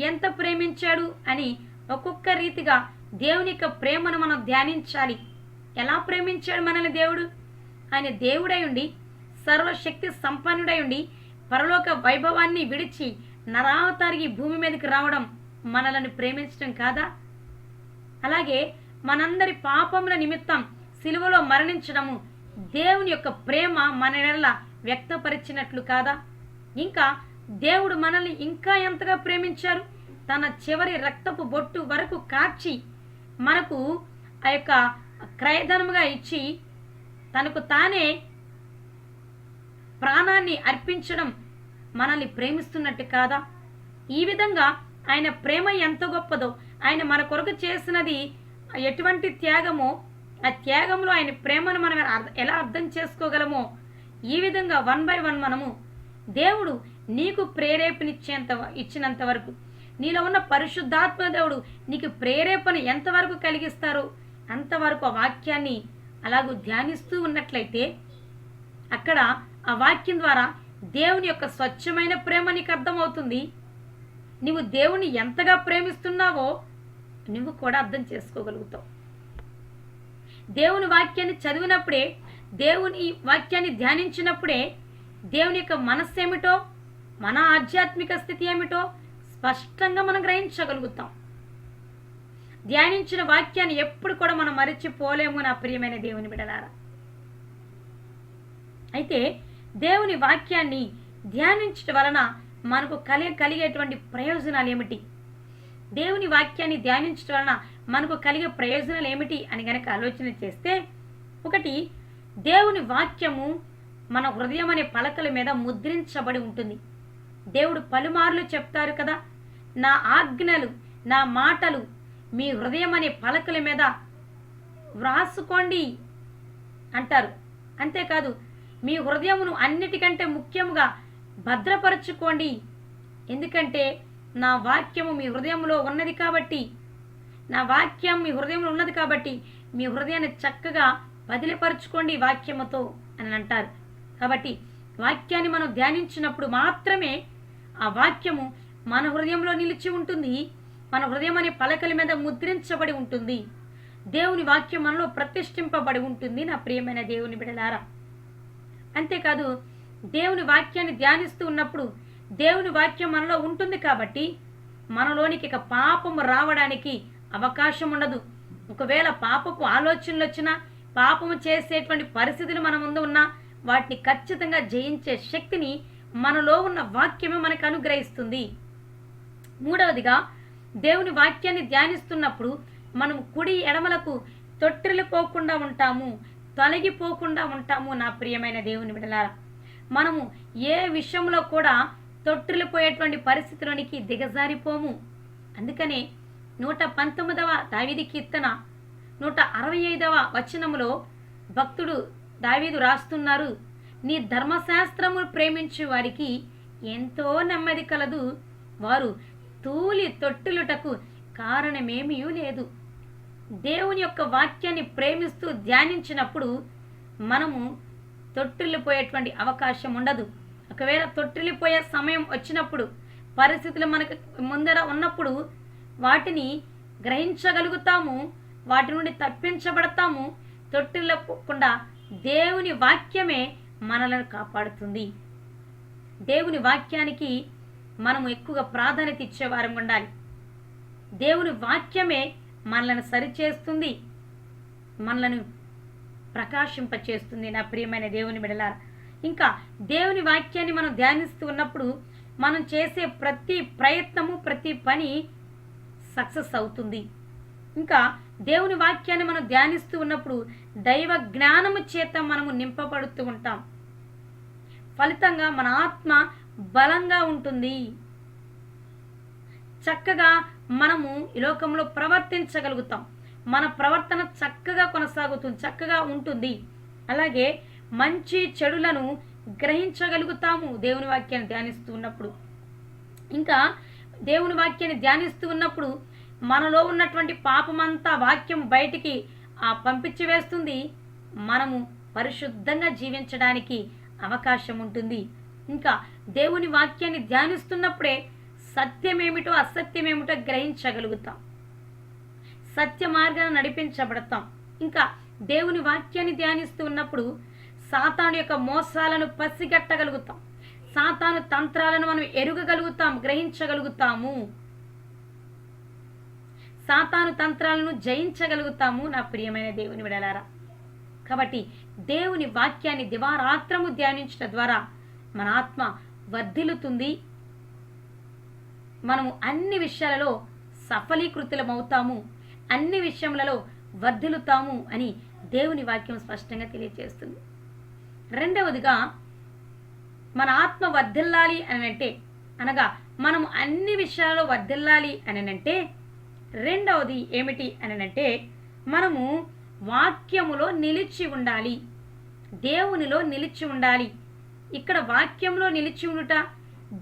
ఎంత ప్రేమించాడు అని ఒక్కొక్క రీతిగా దేవుని యొక్క ప్రేమను మనం ధ్యానించాలి. ఎలా ప్రేమించాడు మనల్ని దేవుడు? ఆయన దేవుడై ఉండి, సర్వశక్తి సంపన్నుడై ఉండి, పరలోక వైభవాన్ని విడిచి నరావతారికి భూమి మీదకి రావడం మనల్ని ప్రేమించడం కాదా? అలాగే మనందరి పాపముల నిమిత్తం సిలువలో మరణించడము దేవుని యొక్క ప్రేమ మన ఎడల వ్యక్తపరిచినట్లు కాదా? ఇంకా దేవుడు మనల్ని ఇంకా ఎంతగా ప్రేమించారు, తన చివరి రక్తపు బొట్టు వరకు కార్చి మనకు ఆ యొక్క క్రయధనముగా ఇచ్చి తనకు తానే ప్రాణాన్ని అర్పించడం మనల్ని ప్రేమిస్తున్నట్టు కాదా? ఈ విధంగా ఆయన ప్రేమ ఎంత గొప్పదో, ఆయన మన కొరకు చేసినది ఎటువంటి త్యాగమో, ఆ త్యాగంలో ఆయన ప్రేమను మనం ఎలా అర్థం చేసుకోగలమో, ఈ విధంగా 1 by 1 మనము దేవుడు నీకు ఇచ్చినంత వరకు, నీలో ఉన్న పరిశుద్ధాత్మ దేవుడు నీకు ప్రేరేపణ ఎంతవరకు కలిగిస్తారో అంతవరకు ఆ వాక్యాన్ని అలాగూ ధ్యానిస్తూ ఉన్నట్లయితే, అక్కడ ఆ వాక్యం ద్వారా దేవుని యొక్క స్వచ్ఛమైన ప్రేమ నీకు అర్థమవుతుంది. నువ్వు దేవుని ఎంతగా ప్రేమిస్తున్నావో నువ్వు కూడా అర్థం చేసుకోగలుగుతావు. దేవుని వాక్యాన్ని చదివినప్పుడే, దేవుని వాక్యాన్ని ధ్యానించినప్పుడే దేవుని యొక్క మనస్సు ఏమిటో, మన ఆధ్యాత్మిక స్థితి ఏమిటో స్పష్టంగా మనం గ్రహించగలుగుతాం. ధ్యానించిన వాక్యాన్ని ఎప్పుడు కూడా మనం మరిచిపోలేము నా ప్రియమైన దేవుని బిడ్డలారా. అయితే దేవుని వాక్యాన్ని ధ్యానించడం వలన మనకు కలిగేటువంటి ప్రయోజనాలు ఏమిటి? దేవుని వాక్యాన్ని ధ్యానించడం వలన మనకు కలిగే ప్రయోజనాలు ఏమిటి అని గనక ఆలోచన చేస్తే, ఒకటి, దేవుని వాక్యము మన హృదయం అనే పలకల మీద ముద్రించబడి ఉంటుంది. దేవుడు పలుమార్లు చెప్తారు కదా, నా ఆజ్ఞలు, నా మాటలు మీ హృదయం అనే పలకల మీద వ్రాసుకోండి అంటారు. అంతేకాదు, మీ హృదయమును అన్నిటికంటే ముఖ్యముగా భద్రపరచుకోండి, ఎందుకంటే నా వాక్యము మీ హృదయంలో ఉన్నది కాబట్టి, నా వాక్యం మీ హృదయంలో ఉన్నది కాబట్టి మీ హృదయాన్ని చక్కగా బదిలీపరచుకోండి వాక్యముతో అని అంటారు. కాబట్టి వాక్యాన్ని మనం ధ్యానించినప్పుడు మాత్రమే ఆ వాక్యము మన హృదయంలో నిలిచి ఉంటుంది, మన హృదయం అనే పలకల మీద ముద్రించబడి ఉంటుంది, దేవుని వాక్యం మనలో ప్రతిష్ఠింపబడి ఉంటుంది నా ప్రియమైన దేవుని బిడ్డలారా. అంతేకాదు, దేవుని వాక్యాన్ని ధ్యానిస్తూ ఉన్నప్పుడు దేవుని వాక్యం మనలో ఉంటుంది కాబట్టి మనలోనికి ఇక పాపము రావడానికి అవకాశం ఉండదు. ఒకవేళ పాపపు ఆలోచనలు వచ్చినా, పాపము చేసేటువంటి పరిస్థితులు మన ముందు ఉన్నా, వాటిని ఖచ్చితంగా జయించే శక్తిని మనలో ఉన్న వాక్యమే మనకు అనుగ్రహిస్తుంది. మూడవదిగా, దేవుని వాక్యాన్ని ధ్యానిస్తున్నప్పుడు మనం కుడి ఎడమలకు తొట్టిల్లిపోకుండా ఉంటాము, తొలగిపోకుండా ఉంటాము నా ప్రియమైన దేవుని బిడ్డలారా. మనము ఏ విషయంలో కూడా తొట్టిల్లిపోయేటువంటి పరిస్థితిలోనికి దిగజారిపోము. అందుకనే 119వ దావీదు కీర్తన 165వ వచనములో భక్తుడు దావీదు రాస్తున్నారు, నీ ధర్మశాస్త్రమును ప్రేమించు వారికి ఎంతో నెమ్మది కలదు, వారు తూలి తొట్టిలుటకు కారణమేమీ లేదు. దేవుని యొక్క వాక్యాన్ని ప్రేమిస్తూ ధ్యానించినప్పుడు మనము తొట్టిల్లిపోయేటువంటి అవకాశం ఉండదు. ఒకవేళ తొట్టిల్లిపోయే సమయం వచ్చినప్పుడు, పరిస్థితులు మనకు ముందర ఉన్నప్పుడు వాటిని గ్రహించగలుగుతాము, వాటి నుండి తప్పించబడతాము. తొట్టిల్లకుండా దేవుని వాక్యమే మనలను కాపాడుతుంది. దేవుని వాక్యానికి మనము ఎక్కువగా ప్రాధాన్యత ఇచ్చేవారం ఉండాలి. దేవుని వాక్యమే మనలను సరిచేస్తుంది, మనలను ప్రకాశింపచేస్తుంది. నా ప్రియమైన దేవుని బిడ్డలారా, ఇంకా దేవుని వాక్యాన్ని మనం ధ్యానిస్తూ ఉన్నప్పుడు మనం చేసే ప్రతి ప్రయత్నము, ప్రతి పని సక్సెస్ అవుతుంది. ఇంకా దేవుని వాక్యాన్ని మనం ధ్యానిస్తూ ఉన్నప్పుడు దైవ జ్ఞానము చేత మనము నింపబడుతూ ఉంటాం. ఫలితంగా మన ఆత్మ బలంగా ఉంటుంది. చక్కగా మనము ఈ లోకంలో ప్రవర్తించగలుగుతాం. మన ప్రవర్తన చక్కగా కొనసాగుతుంది, చక్కగా ఉంటుంది. అలాగే మంచి చెడులను గ్రహించగలుగుతాము దేవుని వాక్యాన్ని ధ్యానిస్తూ ఉన్నప్పుడు. ఇంకా దేవుని వాక్యాన్ని ధ్యానిస్తూ ఉన్నప్పుడు మనలో ఉన్నటువంటి పాపమంతా వాక్యం బయటికి పంపించి వేస్తుంది. మనము పరిశుద్ధంగా జీవించడానికి అవకాశం ఉంటుంది. ఇంకా దేవుని వాక్యాన్ని ధ్యానిస్తున్నప్పుడే సత్యమేమిటో అసత్యమేమిటో గ్రహించగలుగుతాం, సత్య మార్గాన్ని నడిపించబడతాం. ఇంకా దేవుని వాక్యాన్ని ధ్యానిస్తూ ఉన్నప్పుడు సాతాను యొక్క మోసాలను పసిగట్టగలుగుతాం, సాతాను తంత్రాలను మనం ఎరుగగలుగుతాం, గ్రహించగలుగుతాము, సాతాను తంత్రాలను జయించగలుగుతాము. నా ప్రియమైన దేవుని బిడ్డలారా, కాబట్టి దేవుని వాక్యాన్ని దివారాత్రము ధ్యానించడం ద్వారా మన ఆత్మ వర్ధిల్లుతుంది. మనము అన్ని విషయాలలో సఫలీకృతులమవుతాము, అన్ని విషయములలో వర్ధిల్లుతాము అని దేవుని వాక్యం స్పష్టంగా తెలియజేస్తుంది. రెండవదిగా మన ఆత్మ వర్ధిల్లాలి అని అంటే, అనగా మనము అన్ని విషయాలలో వర్ధిల్లాలి అని అంటే రెండవది ఏమిటి అని అంటే మనము వాక్యములో నిలిచి ఉండాలి, దేవునిలో నిలిచి ఉండాలి. ఇక్కడ వాక్యంలో నిలిచి ఉండుట,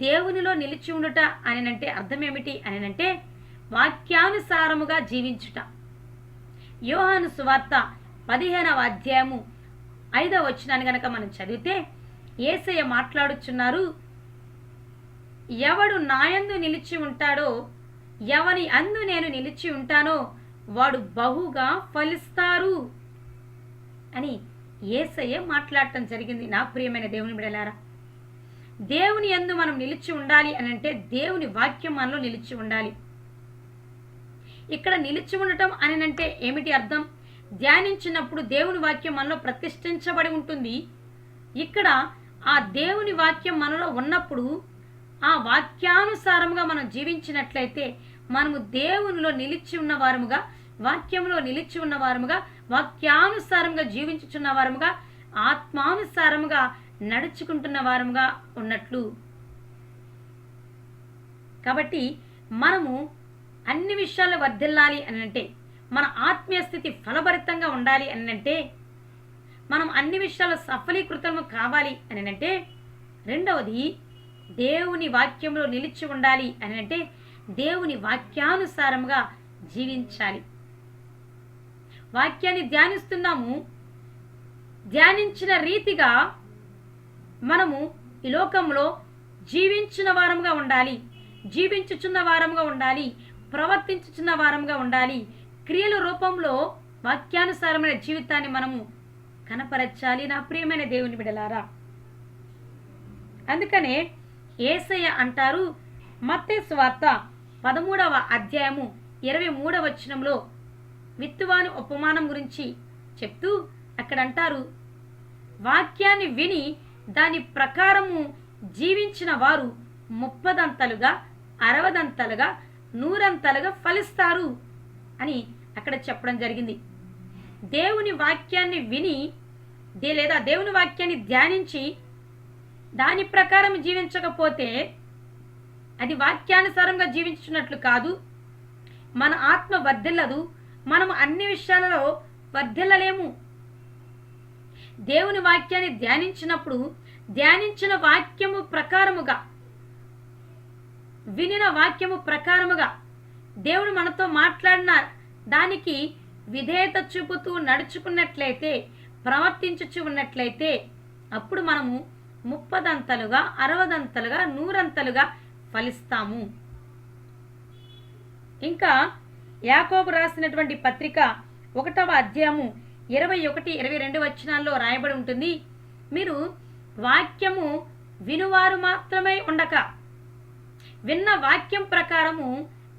దేవునిలో నిలిచి ఉండుట అని అంటే అర్థం ఏమిటి అని అంటే వాక్యానుసారముగా జీవించుట. యోహాను సువార్త 15వ అధ్యాయము 5వ వచనాన్ని గనక మనం చదివితే యేసయ్య మాట్లాడుచున్నారు, ఎవడు నాయందు నిలిచి ఉంటాడో, ఎవని అందు నేను నిలిచి ఉంటానో వాడు బహుగా ఫలిస్తారు అని యేసయ్య మాట్లాడటం జరిగింది. నా ప్రియమైన దేవుని బిడ్డలారా, దేవుని యందు మనం నిలిచి ఉండాలి అని అంటే దేవుని వాక్యం మనలో నిలిచి ఉండాలి. ఇక్కడ నిలిచి ఉండటం అని అంటే ఏమిటి అర్థం? ధ్యానించినప్పుడు దేవుని వాక్యం మనలో ప్రతిష్ఠించబడి ఉంటుంది. ఇక్కడ ఆ దేవుని వాక్యం మనలో ఉన్నప్పుడు ఆ వాక్యానుసారముగా మనం జీవించినట్లయితే మనము దేవునిలో నిలిచి ఉన్న వారముగా, వాక్యంలో నిలిచి ఉన్న వారముగా, వాక్యానుసారంగా జీవించుచున్న వారముగా, ఆత్మానుసారముగా నడుచుకుంటున్న వారముగా ఉన్నట్లు. కాబట్టి మనము అన్ని విషయాల్లో వర్ధిల్లాలి అని అంటే, మన ఆత్మీయ స్థితి ఫలభరితంగా ఉండాలి అని అంటే, మనం అన్ని విషయాల్లో సఫలీకృతము కావాలి అని అంటే రెండవది దేవుని వాక్యంలో నిలిచి ఉండాలి అని అంటే దేవుని వాక్యానుసారముగా జీవించాలి. వాక్యాన్ని ధ్యానిస్తున్నాము, ధ్యానించిన రీతిగా మనము ఈ లోకంలో జీవించిన వారముగా ఉండాలి, జీవించుచున్న వారముగా ఉండాలి, ప్రవర్తించుచున్న వారముగా ఉండాలి. క్రియల రూపంలో వాక్యానుసారమైన జీవితాన్ని మనము కనపరచాలి. నా ప్రియమైన దేవుని బిడ్డలారా, అందుకనే యేసయ్య అంటారు, మత్తయి సువార్త 13వ అధ్యాయము 23వ వచనంలో విత్తువాని ఉపమానం గురించి చెప్తూ అక్కడ అంటారు, వాక్యాన్ని విని దాని ప్రకారము జీవించిన వారు 30దంతలుగా 60దంతలుగా 100ంతలుగా ఫలిస్తారు అని అక్కడ చెప్పడం జరిగింది. దేవుని వాక్యాన్ని విని లేదా దేవుని వాక్యాన్ని ధ్యానించి దాని ప్రకారం జీవించకపోతే అది వాక్యానుసారంగా జీవించున్నట్లు కాదు. మన ఆత్మ వర్ధిల్లదు, మనము అన్ని విషయాలలో వర్ధిల్లలేము. దేవుని వాక్యాన్ని ధ్యానించినప్పుడు ధ్యానించిన వాక్యము ప్రకారముగా, వినిన వాక్యము ప్రకారముగా దేవుడు మనతో మాట్లాడిన దానికి విధేయత చూపుతూ నడుచుకున్నట్లయితే, ప్రవర్తించుచు ఉన్నట్లయితే అప్పుడు మనము 30దంతలుగా, 60దంతలుగా, 100ంతలుగా ఫలిస్తాము. ఇంకా యాకోబు రాసినటువంటి పత్రిక 1వ అధ్యాయము 21, 22 వచనాల్లో రాయబడి ఉంటుంది, మీరు వాక్యము వినువారు మాత్రమే ఉండక విన్న వాక్యం ప్రకారము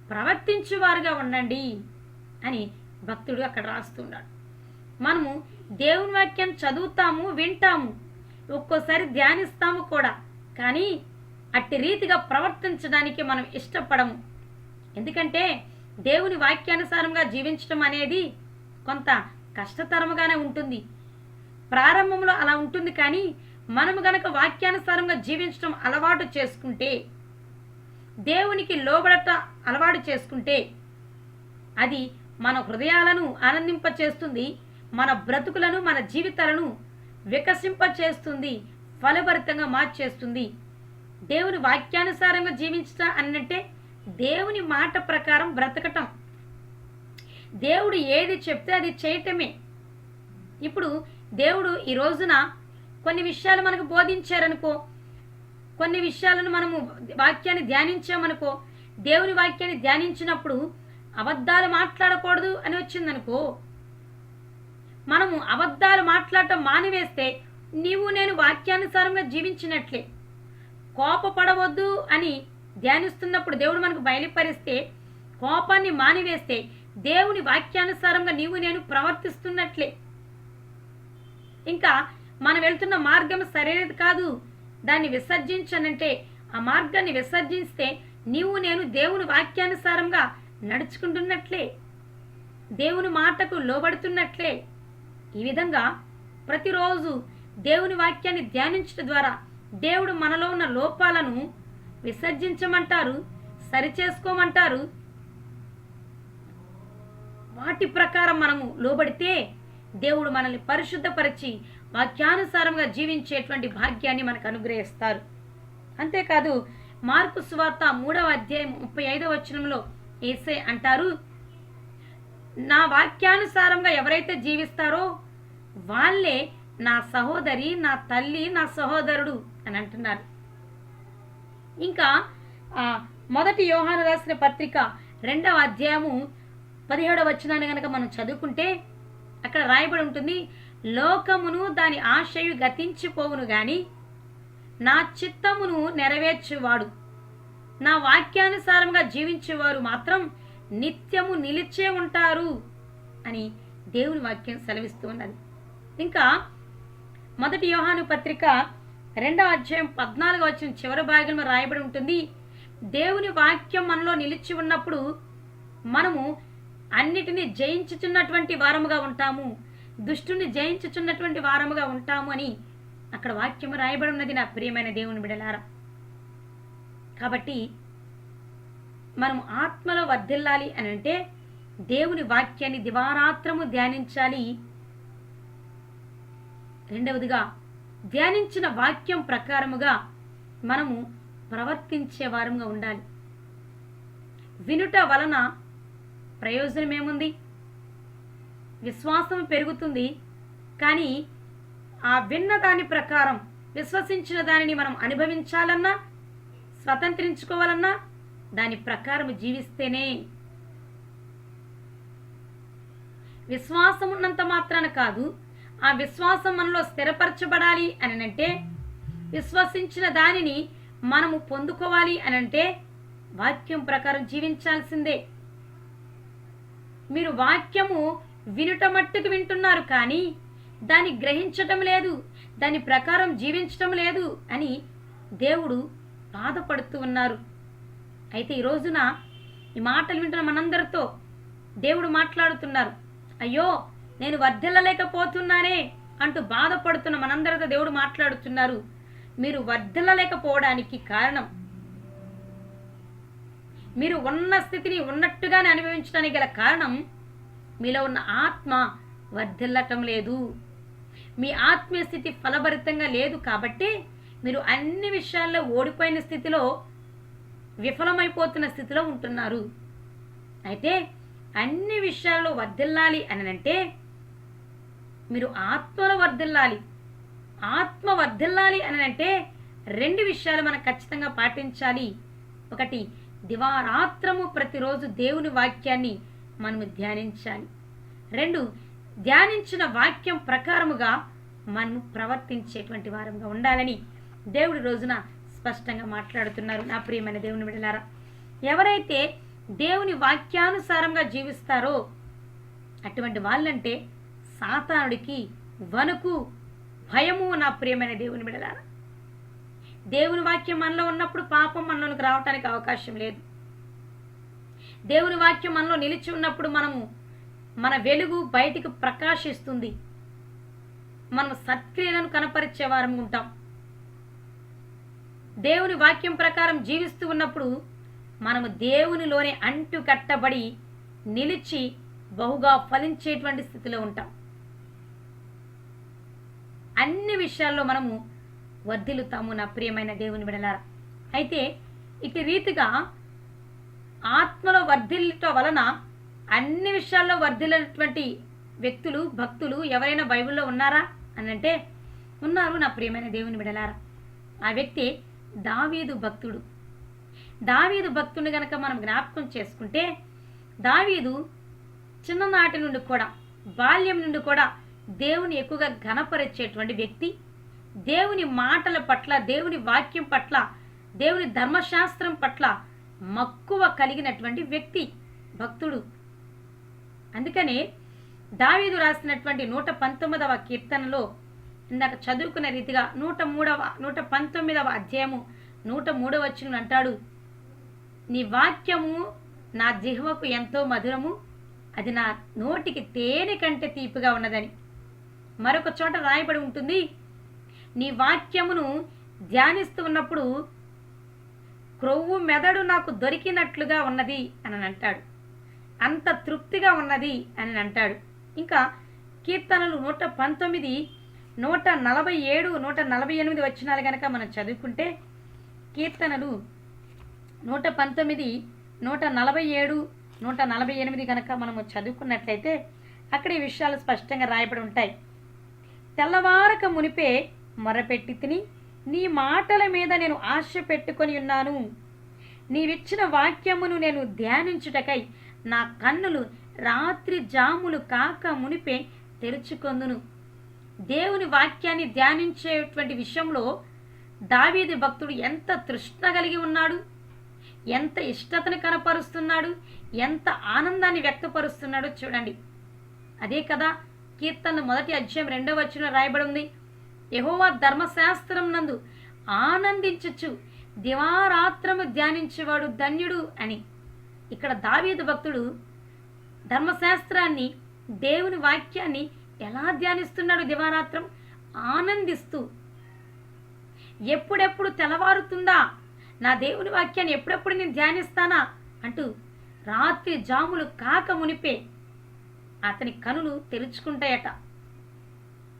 ప్రవర్తించువారుగా ఉండండి అని భక్తుడు అక్కడ రాస్తున్నాడు. మనము దేవుని వాక్యం చదువుతాము, వింటాము, ఒక్కోసారి ధ్యానిస్తాము కూడా, కానీ అట్టి రీతిగా ప్రవర్తించడానికి మనం ఇష్టపడము. ఎందుకంటే దేవుని వాక్యానుసారంగా జీవించడం అనేది కొంత కష్టతరముగానే ఉంటుంది. ప్రారంభంలో అలా ఉంటుంది, కానీ మనము గనక వాక్యానుసారంగా జీవించడం అలవాటు చేసుకుంటే, దేవునికి లోబడట అలవాటు చేసుకుంటే అది మన హృదయాలను ఆనందింపచేస్తుంది, మన బ్రతుకులను, మన జీవితాలను వికసింపచేస్తుంది, ఫలభరితంగా మార్చేస్తుంది. దేవుని వాక్యానుసారంగా జీవించటం అనంటే దేవుని మాట ప్రకారం బ్రతకటం, దేవుడు ఏది చెప్తే అది చేయటమే. ఇప్పుడు దేవుడు ఈ రోజున కొన్ని విషయాలు మనకు బోధించారనుకో, కొన్ని విషయాలను మనము వాక్యాన్ని ధ్యానించామనుకో, దేవుని వాక్యాన్ని ధ్యానించినప్పుడు అబద్ధాలు మాట్లాడకూడదు అని వచ్చిందనుకో, మనము అబద్ధాలు మాట్లాడటం మానివేస్తే నీవు నేను వాక్యానుసారంగా జీవించినట్లే. కోపపడవద్దు అని ధ్యానిస్తున్నప్పుడు దేవుడు మనకు బయలుపరిస్తే, కోపాన్ని మానివేస్తే దేవుని వాక్యానుసారంగా నీవు నేను ప్రవర్తిస్తున్నట్లే. ఇంకా మనం వెళ్తున్న మార్గం సరైనది కాదు, దాన్ని విసర్జించనంటే ఆ మార్గాన్ని విసర్జిస్తే నీవు నేను దేవుని వాక్యానుసారంగా నడుచుకుంటున్నట్లే, దేవుని మాటకు లోబడుతున్నట్లే. ఈ విధంగా ప్రతిరోజు దేవుని వాక్యాన్ని ధ్యానించడం ద్వారా దేవుడు మనలో ఉన్న లోపాలను విసర్జించమంటారు, సరిచేసుకోమంటారు. వాటి ప్రకారం మనము లోబడితే దేవుడు మనల్ని పరిశుద్ధపరిచి వాక్యానుసారంగా జీవించేటువంటి భాగ్యాన్ని మనకు అనుగ్రహిస్తారు. అంతేకాదు మార్కు సువార్త 3వ అధ్యాయం 35వ వచనంలో యేసే అంటారు, నా వాక్యానుసారంగా ఎవరైతే జీవిస్తారో వాళ్ళే నా సహోదరి, నా తల్లి, నా సహోదరుడు అని అంటున్నారు. ఇంకా 1 యోహాను రాసిన పత్రిక 2వ అధ్యాయము 17వ వచనాన్ని కనుక మనం చదువుకుంటే అక్కడ రాయబడి ఉంటుంది, లోకమును దాని ఆశయు గతించిపోవును గాని నా చిత్తమును నెరవేర్చువాడు, నా వాక్యానుసారంగా జీవించేవారు మాత్రం నిత్యము నిలిచే ఉంటారు అని దేవుని వాక్యం సెలవిస్తూ ఉన్నది. ఇంకా 1 యోహాను పత్రిక 2వ అధ్యాయం 14వ వచనం చివరి భాగంలో రాయబడి ఉంటుంది, దేవుని వాక్యం మనలో నిలిచి ఉన్నప్పుడు మనము అన్నిటినీ జయించుచున్నటువంటి వారముగా ఉంటాము, దుష్టుని జయించుచున్నటువంటి వారముగా ఉంటాము అని అక్కడ వాక్యము రాయబడి ఉన్నది. నా ప్రియమైన దేవుని బిడ్డలారా, కాబట్టి మనం ఆత్మలో వర్ధిల్లాలి అని అంటే దేవుని వాక్యాన్ని దివారాత్రము ధ్యానించాలి. రెండవదిగా ధ్యానించిన వాక్యం ప్రకారముగా మనము ప్రవర్తించే వారంగా ఉండాలి. వినుట వలన ప్రయోజనం ఏముంది? విశ్వాసం పెరుగుతుంది, కానీ ఆ విన్న దాని ప్రకారం విశ్వసించిన దానిని మనం అనుభవించాలన్నా, స్వతంత్రించుకోవాలన్నా దాని ప్రకారం జీవిస్తేనే. విశ్వాసం ఉన్నంత మాత్రాన కాదు, ఆ విశ్వాసం మనలో స్థిరపరచబడాలి అని అంటే, విశ్వసించిన దానిని మనము పొందుకోవాలి అని అంటే వాక్యం ప్రకారం జీవించాల్సిందే. మీరు వాక్యము వినుట మట్టుకు వింటున్నారు, కానీ దాన్ని గ్రహించటం లేదు, దాని ప్రకారం జీవించటం లేదు అని దేవుడు బాధపడుతూ ఉన్నారు. అయితే ఈ రోజున ఈ మాటలు వింటున్న మనందరితో దేవుడు మాట్లాడుతున్నారు. అయ్యో నేను వర్ధిల్లలేకపోతున్నానే అంటూ బాధపడుతున్న మనందరితో దేవుడు మాట్లాడుతున్నారు. మీరు వర్ధిల్లలేకపోవడానికి కారణం, మీరు ఉన్న స్థితిని ఉన్నట్టుగానే అనుభవించడానికి గల కారణం మీలో ఉన్న ఆత్మ వర్ధిల్లటం లేదు. మీ ఆత్మీయ స్థితి ఫలభరితంగా లేదు కాబట్టి మీరు అన్ని విషయాల్లో ఓడిపోయిన స్థితిలో, విఫలమైపోతున్న స్థితిలో ఉంటున్నారు. అయితే అన్ని విషయాల్లో వర్ధిల్లాలి అని అంటే మీరు ఆత్మలో వర్ధిల్లాలి. ఆత్మ వర్ధిల్లాలి అని అంటే 2 విషయాలు మనం ఖచ్చితంగా పాటించాలి. ఒకటి, దివారాత్రము ప్రతిరోజు దేవుని వాక్యాన్ని మనము ధ్యానించాలి. 2, ధ్యానించిన వాక్యం ప్రకారముగా మనము ప్రవర్తించేటువంటి వారంగా ఉండాలని దేవుడి రోజున స్పష్టంగా మాట్లాడుతున్నారు. నా ప్రియమైన దేవుని బిడ్డలారా, ఎవరైతే దేవుని వాక్యానుసారంగా జీవిస్తారో అటువంటి వాళ్ళంటే సాతానుడికి వణుకు, భయము. నా ప్రియమైన దేవుని బిడ్డలారా, దేవుని వాక్యం మనలో ఉన్నప్పుడు పాపం మనలోనికి రావటానికి అవకాశం లేదు. దేవుని వాక్యం మనలో నిలిచి ఉన్నప్పుడు మన వెలుగు బయటికి ప్రకాశిస్తుంది. మనం సత్క్రియలను కనపరిచే వారం ఉంటాం. దేవుని వాక్యం ప్రకారం జీవిస్తూ ఉన్నప్పుడు మనము దేవునిలోనే అంటు కట్టబడి నిలిచి బహుగా ఫలించేటువంటి స్థితిలో ఉంటాం. అన్ని విషయాల్లో మనము వర్ధిల్లుతాము. నా ప్రియమైన దేవుని బిడ్డలారా, అయితే ఇటు రీతిగా ఆత్మలో వర్ధిల్లట వలన అన్ని విషయాల్లో వర్ధిల్లినటువంటి వ్యక్తులు, భక్తులు ఎవరైనా బైబిల్లో ఉన్నారా అని అంటే ఉన్నారు. నా ప్రియమైన దేవుని బిడ్డలారా, ఆ వ్యక్తి దావీదు భక్తుడు. దావీదు భక్తుడిని గనక మనం జ్ఞాపకం చేసుకుంటే, దావీదు చిన్ననాటి నుండి కూడా, బాల్యం నుండి కూడా దేవుని ఎక్కువగా ఘనపరిచేటువంటి వ్యక్తి. దేవుని మాటల పట్ల, దేవుని వాక్యం పట్ల, దేవుని ధర్మశాస్త్రం పట్ల మక్కువ కలిగినటువంటి వ్యక్తి, భక్తుడు. అందుకనే దావీదు రాసినటువంటి 119వ కీర్తనలో ఇందాక చదువుకున్న రీతిగా 119వ అధ్యాయము 103వ వచనం అంటాడు, నీ వాక్యము నా జిహ్వకు ఎంతో మధురము, అది నా నోటికి తేనె కంటే తీపిగా ఉన్నదని. మరొక చోట రాయబడి ఉంటుంది, నీ వాక్యమును ధ్యానిస్తూ ఉన్నప్పుడు క్రొవ్వు మెదడు నాకు దొరికినట్లుగా ఉన్నది అని అంటాడు. అంత తృప్తిగా ఉన్నది అని అంటాడు. ఇంకా కీర్తనలు 119, 147, 148 వచనాలు కనుక మనం చదువుకుంటే, కీర్తనలు 119, 147, 148 కనుక మనము చదువుకున్నట్లయితే అక్కడ ఈ విషయాలు స్పష్టంగా రాయబడి ఉంటాయి. తెల్లవారక మునిపే మొరపెట్టి తిని, నీ మాటల మీద నేను ఆశ పెట్టుకొని ఉన్నాను. నీవిచ్చిన వాక్యమును నేను ధ్యానించుటకై నా కన్నులు రాత్రి జాములు కాక మునిపే తెరుచుకొందును. దేవుని వాక్యాన్ని ధ్యానించేటువంటి విషయంలో దావీదు భక్తుడు ఎంత తృష్ణ కలిగి ఉన్నాడు, ఎంత ఇష్టతను కనపరుస్తున్నాడు, ఎంత ఆనందాన్ని వ్యక్తపరుస్తున్నాడో చూడండి. అదే కదా కీర్తన 1వ అధ్యాయం 2వ వచనంలో రాయబడి ఉంది, యెహోవా ధర్మశాస్త్రం నందు ఆనందించుచు దివారాత్రము ధ్యానించేవాడు ధన్యుడు అని. ఇక్కడ దావీదు భక్తుడు ధర్మశాస్త్రాన్ని, దేవుని వాక్యాన్ని ఎలా ధ్యానిస్తున్నాడు? దివారాత్రం ఆనందిస్తూ, ఎప్పుడెప్పుడు తెల్లవారుతుందా, నా దేవుని వాక్యాన్ని ఎప్పుడెప్పుడు నేను ధ్యానిస్తానా అంటూ రాత్రి జాములు కాక మునిపే అతని కనులు తెరుచుకుంటాయట.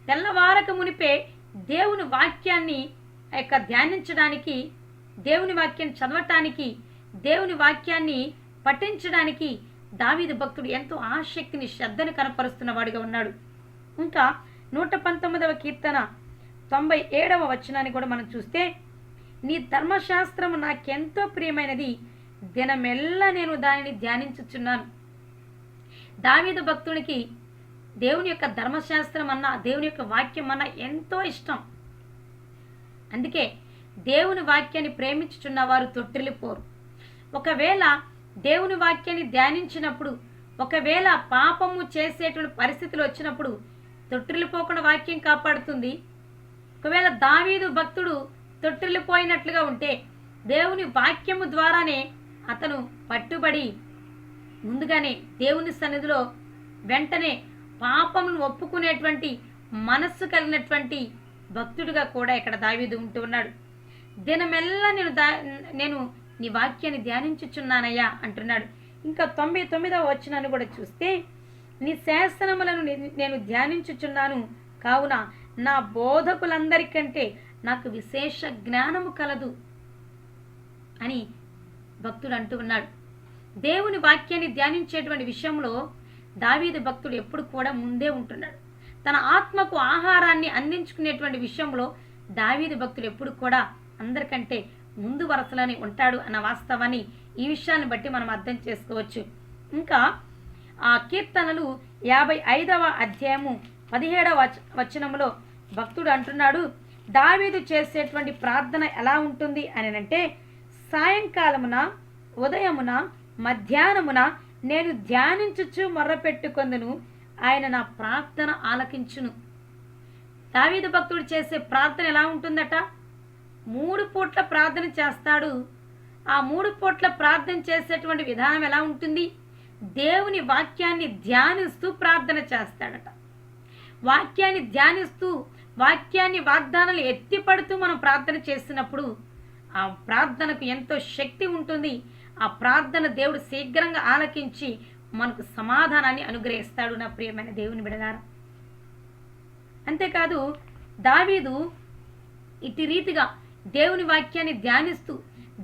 తెల్లవారక మునిపే దేవుని వాక్యాన్ని ధ్యానించడానికి, దేవుని వాక్యాన్ని చదవటానికి, దేవుని వాక్యాన్ని పఠించడానికి దావీదు భక్తుడు ఎంతో ఆసక్తిని, శ్రద్ధను కనపరుస్తున్నవాడిగా ఉన్నాడు. ఇంకా 119వ కీర్తన 97వ వచనాన్ని కూడా మనం చూస్తే, నీ ధర్మశాస్త్రము నాకెంతో ప్రియమైనది, దినమెల్లా నేను దానిని ధ్యానించుచున్నాను. దావీదు భక్తునికి దేవుని యొక్క ధర్మశాస్త్రం అన్నా, దేవుని యొక్క వాక్యం అన్నా ఎంతో ఇష్టం. అందుకే దేవుని వాక్యాన్ని ప్రేమించుచున్న వారు తొట్టిల్లిపోరు. ఒకవేళ దేవుని వాక్యాన్ని ధ్యానించినప్పుడు, ఒకవేళ పాపము చేసేటువంటి పరిస్థితులు వచ్చినప్పుడు తొట్టిల్లిపోకుండా వాక్యం కాపాడుతుంది. ఒకవేళ దావీదు భక్తుడు తొట్టిల్లిపోయినట్లుగా ఉంటే దేవుని వాక్యము ద్వారానే అతను పట్టుబడి ముందుగానే దేవుని సన్నిధిలో వెంటనే పాపమును ఒప్పుకునేటువంటి మనస్సు కలిగినటువంటి భక్తుడిగా కూడా ఇక్కడ దావీదు ఉంటూ ఉన్నాడు. దినమెల్లా నేను నీ వాక్యాన్ని ధ్యానించుచున్నానయ్యా అంటున్నాడు. ఇంకా 99వ వచనాన్ని కూడా చూస్తే, నీ శాసనములను నేను ధ్యానించుచున్నాను, కావున నా బోధకులందరికంటే నాకు విశేష జ్ఞానము కలదు అని భక్తుడు అంటూ ఉన్నాడు. దేవుని వాక్యాన్ని ధ్యానించేటువంటి విషయంలో దావీదు భక్తుడు ఎప్పుడు కూడా ముందే ఉంటున్నాడు. తన ఆత్మకు ఆహారాన్ని అందించుకునేటువంటి విషయంలో దావీదు భక్తుడు ఎప్పుడు కూడా అందరికంటే ముందు వరుసలోనే ఉంటాడు అన్న వాస్తవాన్ని ఈ విషయాన్ని బట్టి మనం అర్థం చేసుకోవచ్చు. ఇంకా ఆ కీర్తనలు 55వ అధ్యాయము 17వ వచనంలో భక్తుడు అంటున్నాడు, దావీదు చేసేటువంటి ప్రార్థన ఎలా ఉంటుంది అని అంటే, సాయంకాలమున, ఉదయమున, మధ్యాహ్నమున నేను ధ్యానించుచు మొర్రపెట్టుకొందును, ఆయన నా ప్రార్థన ఆలకించును. దావీదు భక్తుడు చేసే ప్రార్థన ఎలా ఉంటుందట? 3 పూట్ల ప్రార్థన చేస్తాడు. ఆ 3 పూట్ల ప్రార్థన చేసేటువంటి విధానం ఎలా ఉంటుంది? దేవుని వాక్యాన్ని ధ్యానిస్తూ ప్రార్థన చేస్తాడట. వాక్యాన్ని ధ్యానిస్తూ, వాక్యాన్ని వాగ్దానాలు ఎత్తిపడుతూ మనం ప్రార్థన చేసినప్పుడు ఆ ప్రార్థనకు ఎంతో శక్తి ఉంటుంది. ఆ ప్రార్థన దేవుడు శీఘ్రంగా ఆలకించి మనకు సమాధానాన్ని అనుగ్రహిస్తాడు నా ప్రియమైన దేవుని బిడ్డలారా. అంతేకాదు దావీదు ఇటు రీతిగా దేవుని వాక్యాన్ని ధ్యానిస్తూ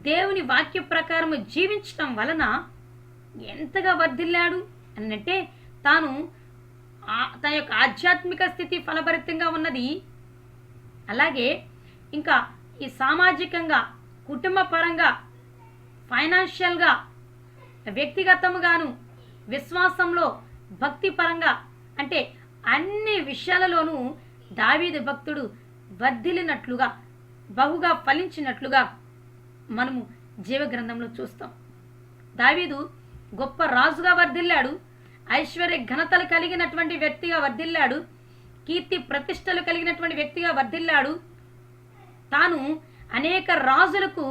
దేవుని వాక్య ప్రకారము జీవించటం వలన ఎంతగా వర్ధిల్లాడు అనంటే, తాను తన యొక్క ఆధ్యాత్మిక స్థితి ఫలభరితంగా ఉన్నది. అలాగే ఇంకా ఈ సామాజికంగా, కుటుంబ పరంగా, ఫైనాన్షియల్గా, వ్యక్తిగతముగాను, విశ్వాసంలో, భక్తి పరంగా, అంటే అన్ని విషయాలలోనూ దావీదు భక్తుడు వర్ధిల్లినట్లుగా, బహుగా ఫలించినట్లుగా మనము జీవగ్రంథంలో చూస్తాం. దావీదు గొప్ప రాజుగా వర్ధిల్లాడు, ఐశ్వర్య ఘనతలు కలిగినటువంటి వ్యక్తిగా వర్ధిల్లాడు, కీర్తి ప్రతిష్టలు కలిగినటువంటి వ్యక్తిగా వర్ధిల్లాడు. తాను అనేక రాజులకు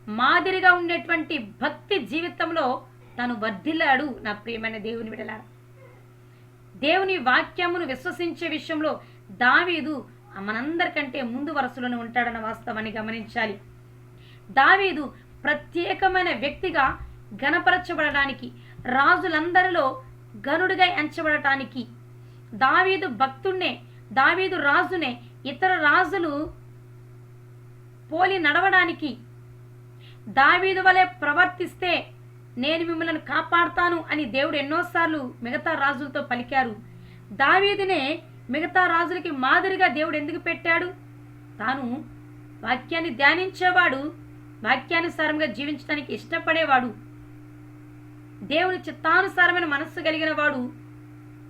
మాదిరిగా ఉండేటువంటి భక్తి జీవితంలో తాను వర్ధిల్లాడు నా ప్రియమైన దేవుని బిడ్డలారా. దేవుని వాక్యమును విశ్వసించే విషయంలో దావీదు మనందరికంటే ముందు వరుసలోనే ఉంటాడన్న వాస్తవాన్ని గమనించాలి. దావీదు ప్రత్యేకమైన వ్యక్తిగా ఘనపరచబడడానికి, రాజులందరిలో గనుడిగా ఎంచబడటానికి, దావీదు భక్తుణ్ణే, దావీదు రాజునే ఇతర రాజులు పోలి నడవడానికి, దావీదు వలె ప్రవర్తిస్తే నేను మిమ్మల్ని కాపాడుతాను అని దేవుడు ఎన్నోసార్లు మిగతా రాజులతో పలికారు. దావీదునే మిగతా రాజులకి మాదిరిగా దేవుడు ఎందుకు పెట్టాడు? తాను వాక్యాన్ని ధ్యానించేవాడు, వాక్యానుసారంగా జీవించడానికి ఇష్టపడేవాడు, దేవుని చిత్తానుసారమైన మనస్సు కలిగిన వాడు,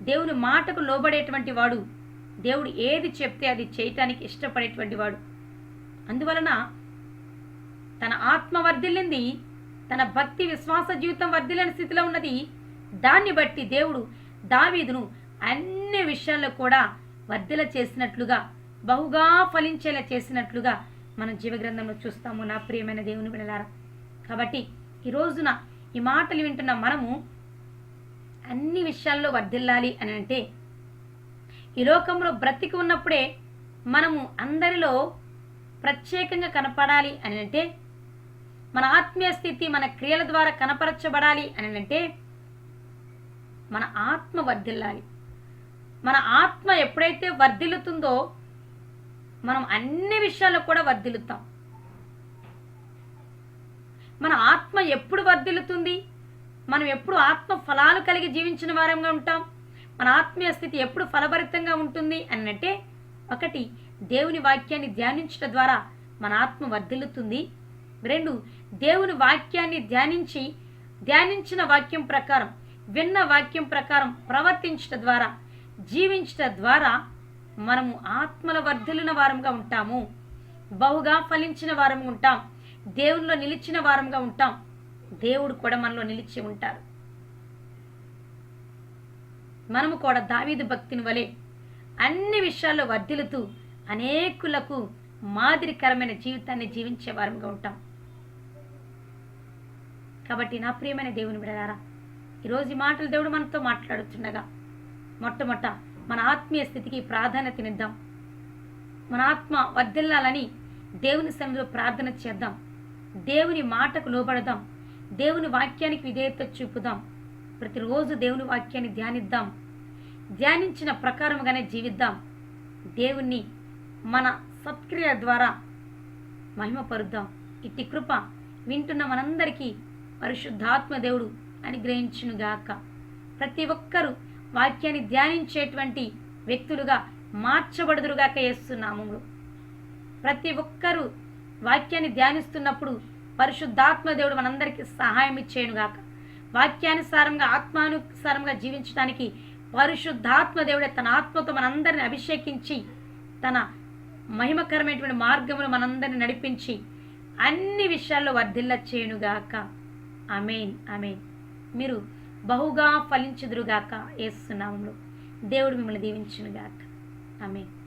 దేవుని మాటకు లోబడేటువంటి వాడు, దేవుడు ఏది చెప్తే అది చేయటానికి ఇష్టపడేటువంటి వాడు. అందువలన తన ఆత్మ వర్ధిల్లింది, తన భక్తి విశ్వాస జీవితం వర్ధిల్లిన స్థితిలో ఉన్నది. దాన్ని బట్టి దేవుడు దావీదును అన్ని విషయాల్లో కూడా వర్ధిల చేసినట్లుగా, బహుగా ఫలించేలా చేసినట్లుగా మనం జీవగ్రంథంలో చూస్తాము నా ప్రియమైన దేవుని బిడ్డలారా. కాబట్టి ఈ రోజున ఈ మాటలు వింటున్న మనము అన్ని విషయాల్లో వర్ధిల్లాలి అని అంటే, ఈ లోకంలో బ్రతికి ఉన్నప్పుడే మనము అందరిలో ప్రత్యేకంగా కనపడాలి అని అంటే, మన ఆత్మీయ స్థితి మన క్రియల ద్వారా కనపరచబడాలి అని అంటే, మన ఆత్మ వర్ధిల్లాలి. మన ఆత్మ ఎప్పుడైతే వర్ధిల్లుతుందో మనం అన్ని విషయాల్లో కూడా వర్ధిల్లుతాం. మన ఆత్మ ఎప్పుడు వర్ధిల్లుతుంది? మనం ఎప్పుడు ఆత్మ ఫలాలు కలిగి జీవించిన వారంగా ఉంటాం. మన ఆత్మీయ స్థితి ఎప్పుడు ఫలభరితంగా ఉంటుంది అని అంటే, ఒకటి, దేవుని వాక్యాన్ని ధ్యానించడం ద్వారా మన ఆత్మ వర్ధిల్లుతుంది. 2, దేవుని వాక్యాన్ని ధ్యానించిన వాక్యం ప్రకారం, విన్న వాక్యం ప్రకారం ప్రవర్తించడం ద్వారా, జీవించడం ద్వారా మనము ఆత్మల వర్ధిల్లిన వారంగా ఉంటాము, బహుగా ఫలించిన వారంగా ఉంటాం, దేవునిలో నిలిచిన వారంగా ఉంటాం. దేవుడు కూడా మనలో నిలిచి ఉంటారు. మనము కూడా దావీదు భక్తిని వలె అన్ని విషయాల్లో వర్ధిల్లుతూ అనేకులకు మాదిరికరమైన జీవితాన్ని జీవించే వారంగా ఉంటాం. కాబట్టి నా ప్రియమైన దేవుని బిడ్డలారా, ఈరోజు ఈ మాటలు దేవుడు మనతో మాట్లాడుతుండగా మొట్టమొదట మన ఆత్మీయ స్థితికి ప్రాధాన్యతనిద్దాం. మన ఆత్మ వర్ధిల్లాలని దేవుని సన్నిధిలో ప్రార్థన చేద్దాం. దేవుని మాటకు లోబడదాం. దేవుని వాక్యానికి విధేయత చూపుదాం. ప్రతిరోజు దేవుని వాక్యాన్ని ధ్యానిద్దాం. ధ్యానించిన ప్రకారముగానే జీవిద్దాం. దేవుణ్ణి మన సత్క్రియ ద్వారా మహిమపరుద్దాం. ఇట్టి కృప వింటున్న మనందరికీ పరిశుద్ధాత్మ దేవుడు అనుగ్రహించునుగాక. ప్రతి ఒక్కరూ వాక్యాన్ని ధ్యానించేటువంటి వ్యక్తులుగా మార్చబడుదురుగాక యేసు నామములో. ప్రతి ఒక్కరూ వాక్యాన్ని ధ్యానిస్తున్నప్పుడు పరిశుద్ధాత్మ దేవుడు మనందరికీ సహాయం ఇచ్చేయునుగాక. వాక్యానుసారంగా ఆత్మానుసారంగా జీవించడానికి పరిశుద్ధాత్మ దేవుడే తన ఆత్మతో మనందరిని అభిషేకించి తన మహిమకరమైనటువంటి మార్గములు మనందరిని నడిపించి అన్ని విషయాల్లో వర్ధిల్ల చేయునుగాక. ఆమేన్ ఆమేన్. మీరు బహుగా ఫలించుదురుగాక యేసు నామములో. దేవుడు మిమ్మల్ని దీవించునుగాక. ఆమేన్.